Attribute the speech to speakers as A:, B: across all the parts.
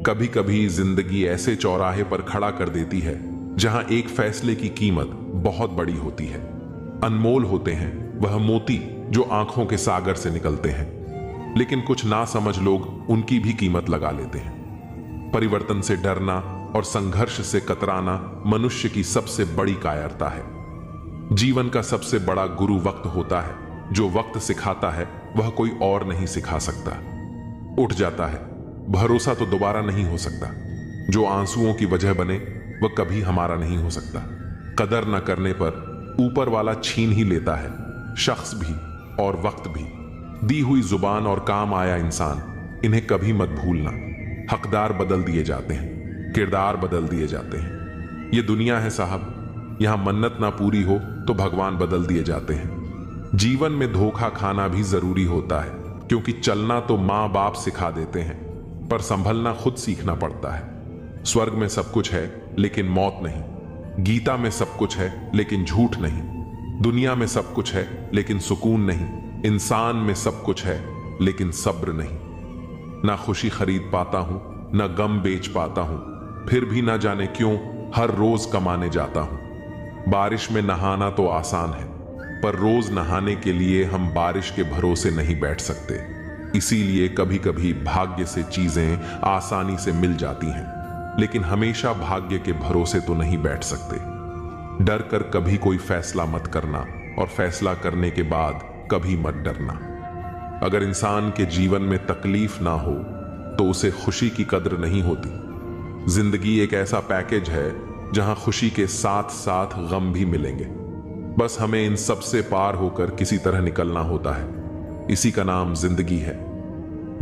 A: कभी कभी जिंदगी ऐसे चौराहे पर खड़ा कर देती है जहां एक फैसले की कीमत बहुत बड़ी होती है। अनमोल होते हैं वह मोती जो आंखों के सागर से निकलते हैं, लेकिन कुछ ना समझ लोग उनकी भी कीमत लगा लेते हैं। परिवर्तन से डरना और संघर्ष से कतराना मनुष्य की सबसे बड़ी कायरता है। जीवन का सबसे बड़ा गुरु वक्त होता है। जो वक्त सिखाता है वह कोई और नहीं सिखा सकता। उठ जाता है, भरोसा तो दोबारा नहीं हो सकता। जो आंसुओं की वजह बने वह कभी हमारा नहीं हो सकता। कदर न करने पर ऊपर वाला छीन ही लेता है, शख्स भी और वक्त भी। दी हुई जुबान और काम आया इंसान, इन्हें कभी मत भूलना। हकदार बदल दिए जाते हैं, किरदार बदल दिए जाते हैं। ये दुनिया है साहब, यहां मन्नत ना पूरी हो तो भगवान बदल दिए जाते हैं। जीवन में धोखा खाना भी जरूरी होता है, क्योंकि चलना तो माँ बाप सिखा देते हैं, पर संभलना खुद सीखना पड़ता है। स्वर्ग में सब कुछ है लेकिन मौत नहीं। गीता में सब कुछ है लेकिन झूठ नहीं। दुनिया में सब कुछ है लेकिन सुकून नहीं। इंसान में सब कुछ है लेकिन सब्र नहीं। ना खुशी खरीद पाता हूं, ना गम बेच पाता हूं, फिर भी ना जाने क्यों हर रोज कमाने जाता हूं। बारिश में नहाना तो आसान है, पर रोज नहाने के लिए हम बारिश के भरोसे नहीं बैठ सकते। इसीलिए कभी कभी भाग्य से चीजें आसानी से मिल जाती हैं, लेकिन हमेशा भाग्य के भरोसे तो नहीं बैठ सकते। डर कर कभी कोई फैसला मत करना, और फैसला करने के बाद कभी मत डरना। अगर इंसान के जीवन में तकलीफ ना हो तो उसे खुशी की कद्र नहीं होती। जिंदगी एक ऐसा पैकेज है जहां खुशी के साथ साथ गम भी मिलेंगे। बस हमें इन सब से पार होकर किसी तरह निकलना होता है। इसी का नाम जिंदगी है।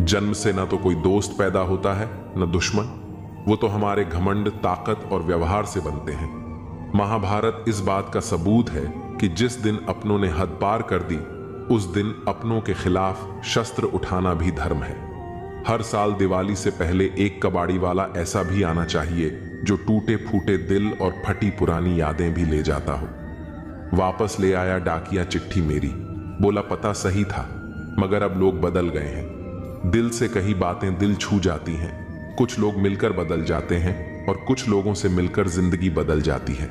A: जन्म से ना तो कोई दोस्त पैदा होता है न दुश्मन, वो तो हमारे घमंड, ताकत और व्यवहार से बनते हैं। महाभारत इस बात का सबूत है कि जिस दिन अपनों ने हद पार कर दी, उस दिन अपनों के खिलाफ शस्त्र उठाना भी धर्म है। हर साल दिवाली से पहले एक कबाड़ी वाला ऐसा भी आना चाहिए जो टूटे फूटे दिल और फटी पुरानी यादें भी ले जाता हो। वापस ले आया डाकिया चिट्ठी मेरी, बोला पता सही था मगर अब लोग बदल गए हैं। दिल से कही बातें दिल छू जाती हैं। कुछ लोग मिलकर बदल जाते हैं और कुछ लोगों से मिलकर जिंदगी बदल जाती है।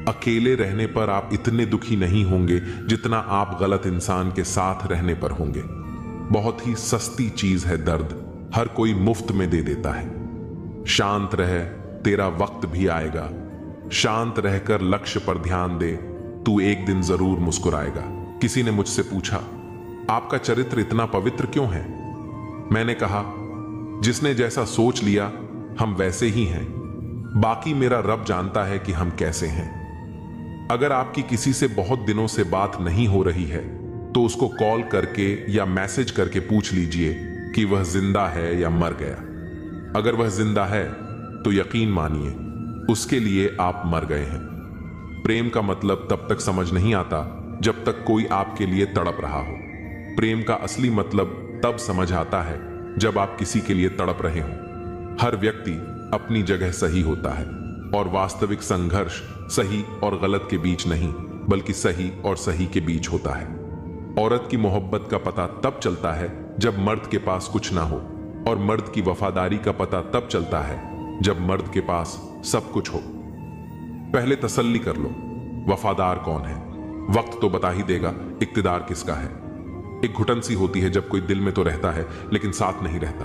A: अकेले रहने पर आप इतने दुखी नहीं होंगे जितना आप गलत इंसान के साथ रहने पर होंगे। बहुत ही सस्ती चीज है दर्द, हर कोई मुफ्त में दे देता है। शांत रह, तेरा वक्त भी आएगा। शांत रहकर लक्ष्य पर ध्यान दे, तू एक दिन जरूर मुस्कुराएगा। किसी ने मुझसे पूछा, आपका चरित्र इतना पवित्र क्यों है? मैंने कहा, जिसने जैसा सोच लिया हम वैसे ही हैं। बाकी मेरा रब जानता है कि हम कैसे हैं। अगर आपकी किसी से बहुत दिनों से बात नहीं हो रही है तो उसको कॉल करके या मैसेज करके पूछ लीजिए कि वह जिंदा है या मर गया। अगर वह जिंदा है तो यकीन मानिए उसके लिए आप मर गए हैं। प्रेम का मतलब तब तक समझ नहीं आता जब तक कोई आपके लिए तड़प रहा हो। प्रेम का असली मतलब तब समझ आता है जब आप किसी के लिए तड़प रहे हो। हर व्यक्ति अपनी जगह सही होता है, और वास्तविक संघर्ष सही और गलत के बीच नहीं बल्कि सही और सही के बीच होता है। औरत की मोहब्बत का पता तब चलता है जब मर्द के पास कुछ ना हो, और मर्द की वफादारी का पता तब चलता है जब मर्द के पास सब कुछ हो। पहले तसल्ली कर लो, वफादार कौन है? वक्त तो बता ही देगा इक्तिदार किसका है। एक घुटन सी होती है जब कोई दिल में तो रहता है लेकिन साथ नहीं रहता।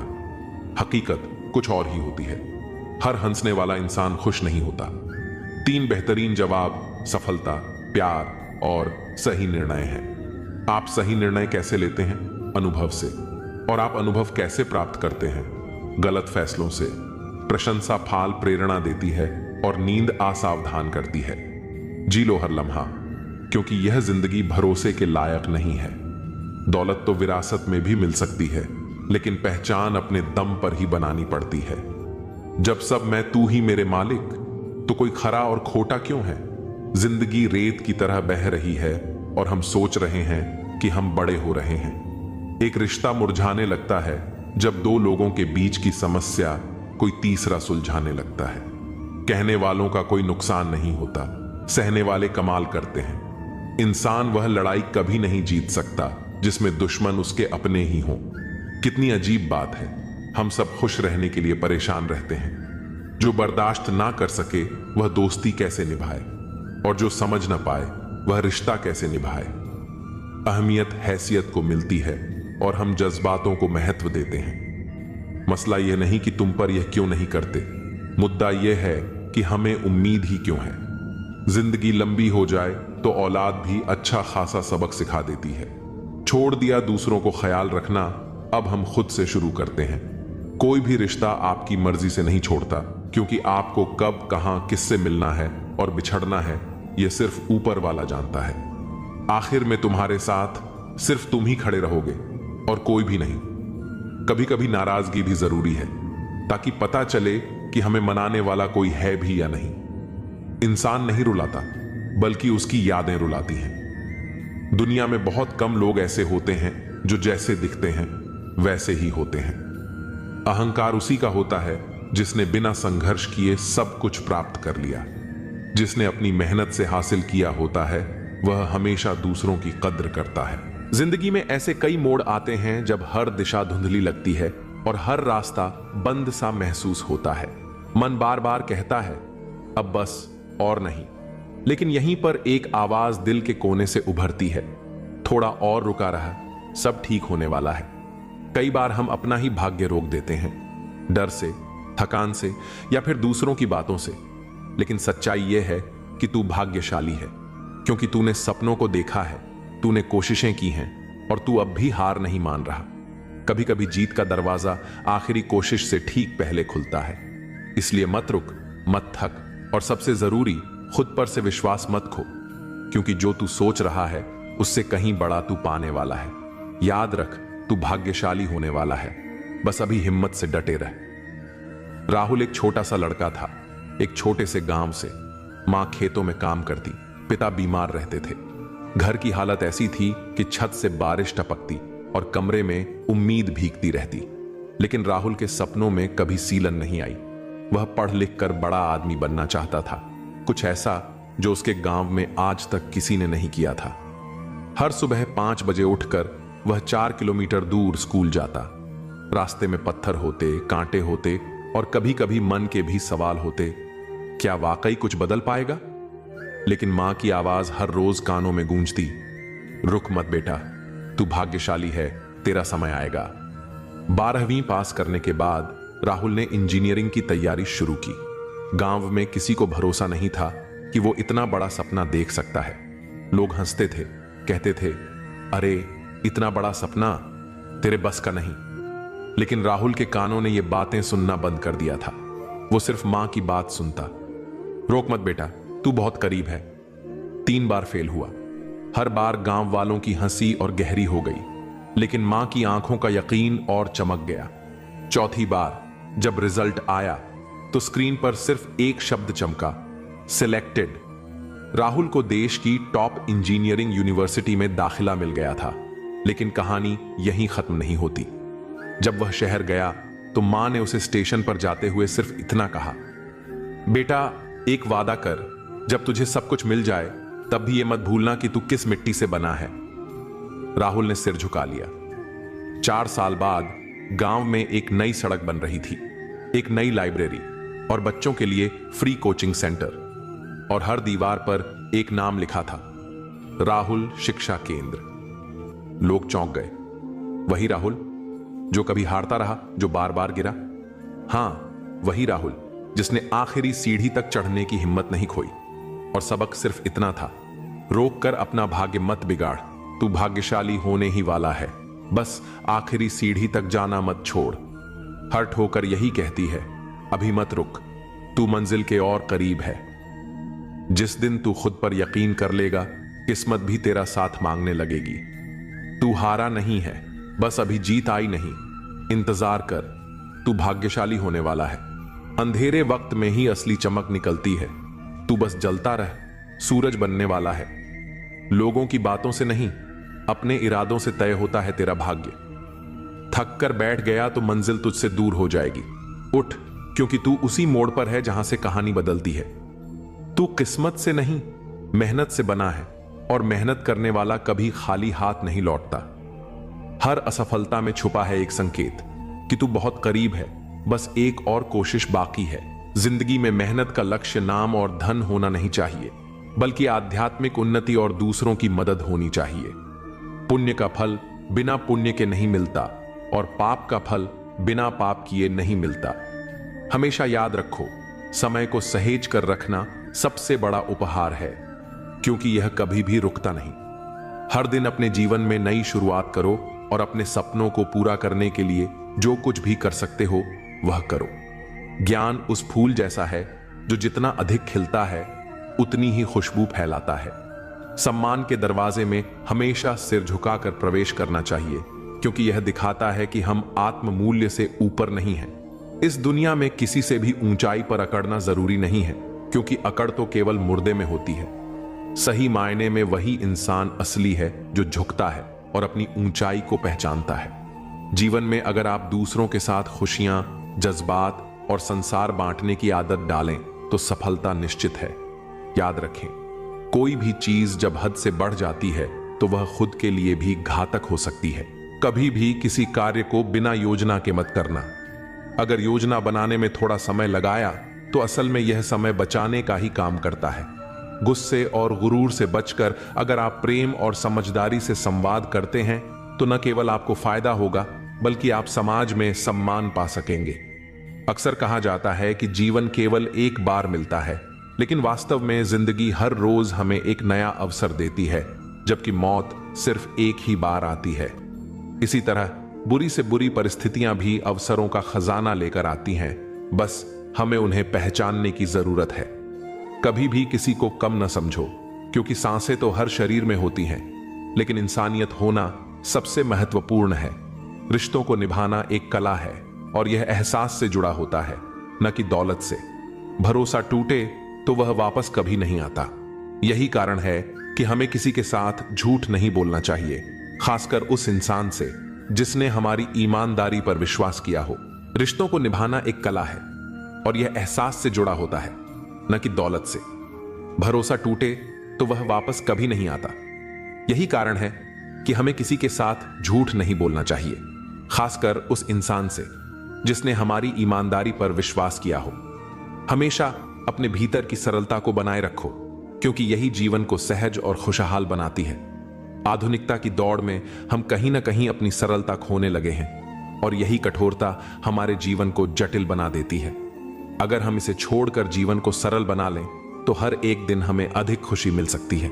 A: हकीकत कुछ और ही होती है। हर हंसने वाला इंसान खुश नहीं होता। 3 बेहतरीन जवाब सफलता, प्यार और सही निर्णय हैं। आप सही निर्णय कैसे लेते हैं? अनुभव से। और आप अनुभव कैसे प्राप्त करते हैं? गलत फैसलों से। प्रशंसा फाल प्रेरणा देती है और नींद असावधान करती है। जी लो हर लम्हा, क्योंकि यह जिंदगी भरोसे के लायक नहीं है। दौलत तो विरासत में भी मिल सकती है, लेकिन पहचान अपने दम पर ही बनानी पड़ती है। जब सब मैं तू ही मेरे मालिक, तो कोई खरा और खोटा क्यों है? जिंदगी रेत की तरह बह रही है और हम सोच रहे हैं कि हम बड़े हो रहे हैं। एक रिश्ता मुरझाने लगता है जब 2 लोगों के बीच की समस्या कोई तीसरा सुलझाने लगता है। कहने वालों का कोई नुकसान नहीं होता, सहने वाले कमाल करते हैं। इंसान वह लड़ाई कभी नहीं जीत सकता जिसमें दुश्मन उसके अपने ही हों। कितनी अजीब बात है, हम सब खुश रहने के लिए परेशान रहते हैं। जो बर्दाश्त ना कर सके वह दोस्ती कैसे निभाए, और जो समझ ना पाए वह रिश्ता कैसे निभाए। अहमियत हैसियत को मिलती है और हम जज्बातों को महत्व देते हैं। मसला यह नहीं कि तुम पर यह क्यों नहीं करते, मुद्दा यह है कि हमें उम्मीद ही क्यों है। जिंदगी लंबी हो जाए तो औलाद भी अच्छा खासा सबक सिखा देती है। छोड़ दिया दूसरों को ख्याल रखना, अब हम खुद से शुरू करते हैं। कोई भी रिश्ता आपकी मर्जी से नहीं छोड़ता, क्योंकि आपको कब कहां किससे मिलना है और बिछड़ना है यह सिर्फ ऊपर वाला जानता है। आखिर में तुम्हारे साथ सिर्फ तुम ही खड़े रहोगे और कोई भी नहीं। कभी कभी नाराजगी भी जरूरी है, ताकि पता चले कि हमें मनाने वाला कोई है भी या नहीं। इंसान नहीं रुलाता, बल्कि उसकी यादें रुलाती हैं। दुनिया में बहुत कम लोग ऐसे होते हैं जो जैसे दिखते हैं वैसे ही होते हैं। अहंकार उसी का होता है जिसने बिना संघर्ष किए सब कुछ प्राप्त कर लिया। जिसने अपनी मेहनत से हासिल किया होता है वह हमेशा दूसरों की कद्र करता है। जिंदगी में ऐसे कई मोड़ आते हैं जब हर दिशा धुंधली लगती है और हर रास्ता बंद सा महसूस होता है। मन बार बार कहता है अब बस और नहीं, लेकिन यहीं पर एक आवाज दिल के कोने से उभरती है, थोड़ा और रुका रहा, सब ठीक होने वाला है। कई बार हम अपना ही भाग्य रोक देते हैं, डर से, थकान से या फिर दूसरों की बातों से। लेकिन सच्चाई यह है कि तू भाग्यशाली है, क्योंकि तूने सपनों को देखा है, तूने कोशिशें की हैं और तू अब भी हार नहीं मान रहा। कभी कभी जीत का दरवाजा आखिरी कोशिश से ठीक पहले खुलता है। इसलिए मत रुक, मत थक, और सबसे जरूरी खुद पर से विश्वास मत खो, क्योंकि जो तू सोच रहा है उससे कहीं बड़ा तू पाने वाला है। याद रख, तू भाग्यशाली होने वाला है, बस अभी हिम्मत से डटे रह। राहुल एक छोटा सा लड़का था, एक छोटे से गांव से। मां खेतों में काम करती, पिता बीमार रहते थे। घर की हालत ऐसी थी कि छत से बारिश टपकती और कमरे में उम्मीद भीगती रहती। लेकिन राहुल के सपनों में कभी सीलन नहीं आई। वह पढ़ लिख कर बड़ा आदमी बनना चाहता था, कुछ ऐसा जो उसके गांव में आज तक किसी ने नहीं किया था। हर सुबह 5 बजे उठकर वह 4 किलोमीटर दूर स्कूल जाता। रास्ते में पत्थर होते, कांटे होते और कभी कभी मन के भी सवाल होते, क्या वाकई कुछ बदल पाएगा? लेकिन मां की आवाज हर रोज कानों में गूंजती, रुक मत बेटा, तू भाग्यशाली है, तेरा समय आएगा। 12वीं पास करने के बाद राहुल ने इंजीनियरिंग की तैयारी शुरू की। गांव में किसी को भरोसा नहीं था कि वो इतना बड़ा सपना देख सकता है। लोग हंसते थे, कहते थे, अरे इतना बड़ा सपना तेरे बस का नहीं। लेकिन राहुल के कानों ने ये बातें सुनना बंद कर दिया था। वो सिर्फ मां की बात सुनता, रोक मत बेटा, तू बहुत करीब है। 3 बार फेल हुआ। हर बार गांव वालों की हंसी और गहरी हो गई, लेकिन मां की आंखों का यकीन और चमक गया। चौथी बार जब रिजल्ट आया तो स्क्रीन पर सिर्फ एक शब्द चमका, सिलेक्टेड। राहुल को देश की टॉप इंजीनियरिंग यूनिवर्सिटी में दाखिला मिल गया था। लेकिन कहानी यहीं खत्म नहीं होती। जब वह शहर गया तो मां ने उसे स्टेशन पर जाते हुए सिर्फ इतना कहा, बेटा एक वादा कर, जब तुझे सब कुछ मिल जाए तब भी यह मत भूलना कि तू किस मिट्टी से बना है। राहुल ने सिर झुका लिया। 4 साल बाद गांव में एक नई सड़क बन रही थी, एक नई लाइब्रेरी और बच्चों के लिए फ्री कोचिंग सेंटर, और हर दीवार पर एक नाम लिखा था, राहुल शिक्षा केंद्र। लोग चौंक गए। वही राहुल जो कभी हारता रहा, जो बार बार गिरा। हां, वही राहुल जिसने आखिरी सीढ़ी तक चढ़ने की हिम्मत नहीं खोई। और सबक सिर्फ इतना था, रोक कर अपना भाग्य मत बिगाड़, तू भाग्यशाली होने ही वाला है, बस आखिरी सीढ़ी तक जाना मत छोड़। हर ठोकर यही कहती है, अभी मत रुक, तू मंजिल के और करीब है। जिस दिन तू खुद पर यकीन कर लेगा, किस्मत भी तेरा साथ मांगने लगेगी। तू हारा नहीं है, बस अभी जीत आई नहीं। इंतजार कर, तू भाग्यशाली होने वाला है। अंधेरे वक्त में ही असली चमक निकलती है। तू बस जलता रह, सूरज बनने वाला है। लोगों की बातों से नहीं, अपने इरादों से तय होता है तेरा भाग्य। थक कर बैठ गया तो मंजिल तुझसे दूर हो जाएगी। उठ, क्योंकि तू उसी मोड़ पर है जहां से कहानी बदलती है। तू किस्मत से नहीं, मेहनत से बना है, और मेहनत करने वाला कभी खाली हाथ नहीं लौटता। हर असफलता में छुपा है एक संकेत, कि तू बहुत करीब है, बस एक और कोशिश बाकी है। जिंदगी में मेहनत का लक्ष्य नाम और धन होना नहीं चाहिए, बल्कि आध्यात्मिक उन्नति और दूसरों की मदद होनी चाहिए। पुण्य का फल बिना पुण्य के नहीं मिलता और पाप का फल बिना पाप किए नहीं मिलता। हमेशा याद रखो, समय को सहेज कर रखना सबसे बड़ा उपहार है, क्योंकि यह कभी भी रुकता नहीं। हर दिन अपने जीवन में नई शुरुआत करो और अपने सपनों को पूरा करने के लिए जो कुछ भी कर सकते हो वह करो। ज्ञान उस फूल जैसा है जो जितना अधिक खिलता है उतनी ही खुशबू फैलाता है। सम्मान के दरवाजे में हमेशा सिर झुकाकर प्रवेश करना चाहिए, क्योंकि यह दिखाता है कि हम आत्म मूल्य से ऊपर नहीं हैं। इस दुनिया में किसी से भी ऊंचाई पर अकड़ना जरूरी नहीं है, क्योंकि अकड़ तो केवल मुर्दे में होती है। सही मायने में वही इंसान असली है जो झुकता है और अपनी ऊंचाई को पहचानता है। जीवन में अगर आप दूसरों के साथ खुशियां, जज्बात और संसार बांटने की आदत डालें तो सफलता निश्चित है। याद रखें, कोई भी चीज जब हद से बढ़ जाती है तो वह खुद के लिए भी घातक हो सकती है। कभी भी किसी कार्य को बिना योजना के मत करना। अगर योजना बनाने में थोड़ा समय लगाया तो असल में यह समय बचाने का ही काम करता है। गुस्से और गुरूर से बचकर अगर आप प्रेम और समझदारी से संवाद करते हैं तो न केवल आपको फायदा होगा, बल्कि आप समाज में सम्मान पा सकेंगे। अक्सर कहा जाता है कि जीवन केवल एक बार मिलता है, लेकिन वास्तव में जिंदगी हर रोज हमें एक नया अवसर देती है, जबकि मौत सिर्फ एक ही बार आती है। इसी तरह बुरी से बुरी परिस्थितियां भी अवसरों का खजाना लेकर आती हैं, बस हमें उन्हें पहचानने की जरूरत है। कभी भी किसी को कम न समझो, क्योंकि सांसें तो हर शरीर में होती हैं, लेकिन इंसानियत होना सबसे महत्वपूर्ण है। रिश्तों को निभाना एक कला है और यह एहसास से जुड़ा होता है, न कि दौलत से। भरोसा टूटे तो वह वापस कभी नहीं आता। यही कारण है कि हमें किसी के साथ झूठ नहीं बोलना चाहिए, खासकर उस इंसान से जिसने हमारी ईमानदारी पर विश्वास किया हो। रिश्तों को निभाना एक कला है और यह एहसास से जुड़ा होता है, न कि दौलत से। भरोसा टूटे तो वह वापस कभी नहीं आता। यही कारण है कि हमें किसी के साथ झूठ नहीं बोलना चाहिए, खासकर उस इंसान से जिसने हमारी ईमानदारी पर विश्वास किया हो। हमेशा अपने भीतर की सरलता को बनाए रखो, क्योंकि यही जीवन को सहज और खुशहाल बनाती है। आधुनिकता की दौड़ में हम कहीं ना कहीं अपनी सरलता खोने लगे हैं और यही कठोरता हमारे जीवन को जटिल बना देती है। अगर हम इसे छोड़कर जीवन को सरल बना लें तो हर एक दिन हमें अधिक खुशी मिल सकती है।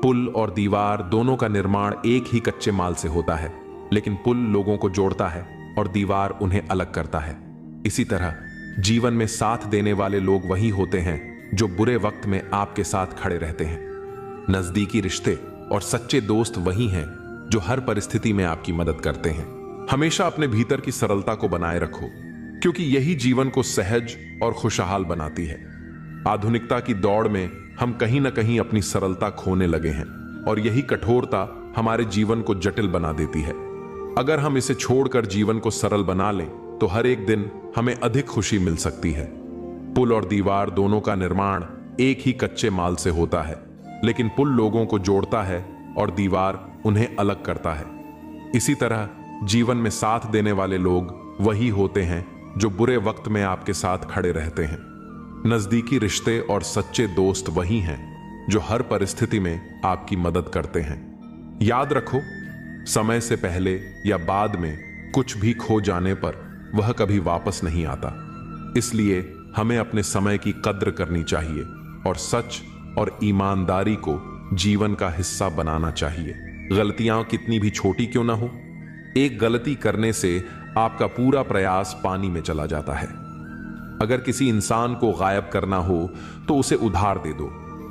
A: पुल और दीवार दोनों का निर्माण एक ही कच्चे माल से होता है, लेकिन पुल लोगों को जोड़ता है और दीवार उन्हें अलग करता है। इसी तरह जीवन में साथ देने वाले लोग वही होते हैं जो बुरे वक्त में आपके साथ खड़े रहते हैं। नजदीकी रिश्ते और सच्चे दोस्त वही हैं जो हर परिस्थिति में आपकी मदद करते हैं। हमेशा अपने भीतर की सरलता को बनाए रखो, क्योंकि यही जीवन को सहज और खुशहाल बनाती है। आधुनिकता की दौड़ में हम कहीं ना कहीं अपनी सरलता खोने लगे हैं और यही कठोरता हमारे जीवन को जटिल बना देती है। अगर हम इसे छोड़कर जीवन को सरल बना लें तो हर एक दिन हमें अधिक खुशी मिल सकती है। पुल और दीवार दोनों का निर्माण एक ही कच्चे माल से होता है, लेकिन पुल लोगों को जोड़ता है और दीवार उन्हें अलग करता है। इसी तरह जीवन में साथ देने वाले लोग वही होते हैं जो बुरे वक्त में आपके साथ खड़े रहते हैं। नजदीकी रिश्ते और सच्चे दोस्त वही हैं जो हर परिस्थिति में आपकी मदद करते हैं। याद रखो, समय से पहले या बाद में कुछ भी खो जाने पर वह कभी वापस नहीं आता। इसलिए हमें अपने समय की कद्र करनी चाहिए और सच और ईमानदारी को जीवन का हिस्सा बनाना चाहिए। गलतियां कितनी भी छोटी क्यों ना हो, एक गलती करने से आपका पूरा प्रयास पानी में चला जाता है। अगर किसी इंसान को गायब करना हो तो उसे उधार दे दो,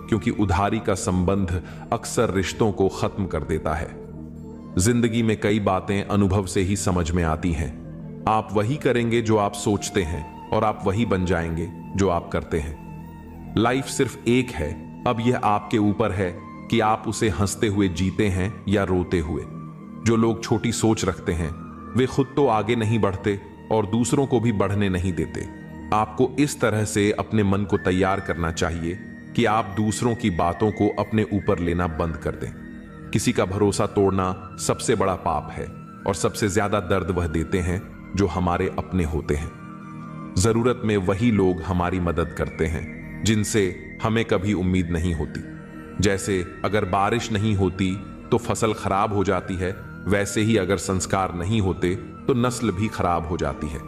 A: क्योंकि उधारी का संबंध अक्सर रिश्तों को खत्म कर देता है। जिंदगी में कई बातें अनुभव से ही समझ में आती हैं। आप वही करेंगे जो आप सोचते हैं और आप वही बन जाएंगे जो आप करते हैं। लाइफ सिर्फ एक है, अब यह आपके ऊपर है कि आप उसे हंसते हुए जीते हैं या रोते हुए। जो लोग छोटी सोच रखते हैं वे खुद तो आगे नहीं बढ़ते और दूसरों को भी बढ़ने नहीं देते। आपको इस तरह से अपने मन को तैयार करना चाहिए कि आप दूसरों की बातों को अपने ऊपर लेना बंद कर दें। किसी का भरोसा तोड़ना सबसे बड़ा पाप है और सबसे ज्यादा दर्द वह देते हैं जो हमारे अपने होते हैं। जरूरत में वही लोग हमारी मदद करते हैं जिनसे हमें कभी उम्मीद नहीं होती। जैसे अगर बारिश नहीं होती तो फसल खराब हो जाती है, वैसे ही अगर संस्कार नहीं होते तो नस्ल भी खराब हो जाती है।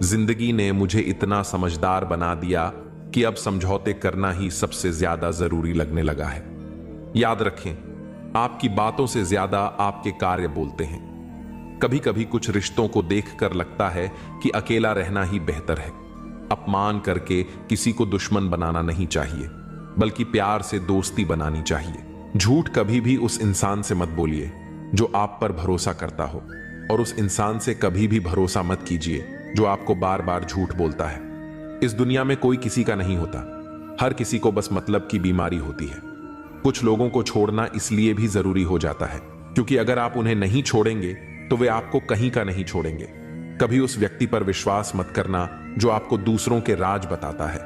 A: जिंदगी ने मुझे इतना समझदार बना दिया कि अब समझौते करना ही सबसे ज्यादा जरूरी लगने लगा है। याद रखें, आपकी बातों से ज्यादा आपके कार्य बोलते हैं। कभी कभी कुछ रिश्तों को देखकर लगता है कि अकेला रहना ही बेहतर है। अपमान करके किसी को दुश्मन बनाना नहीं चाहिए, बल्कि प्यार से दोस्ती बनानी चाहिए। झूठ कभी भी उस इंसान से मत बोलिए जो आप पर भरोसा करता हो, और उस इंसान से कभी भी भरोसा मत कीजिए जो आपको बार बार झूठ बोलता है। इस दुनिया में कोई किसी का नहीं होता, हर किसी को बस मतलब की बीमारी होती है। कुछ लोगों को छोड़ना इसलिए भी जरूरी हो जाता है क्योंकि अगर आप उन्हें नहीं छोड़ेंगे तो वे आपको कहीं का नहीं छोड़ेंगे। कभी उस व्यक्ति पर विश्वास मत करना जो आपको दूसरों के राज बताता है।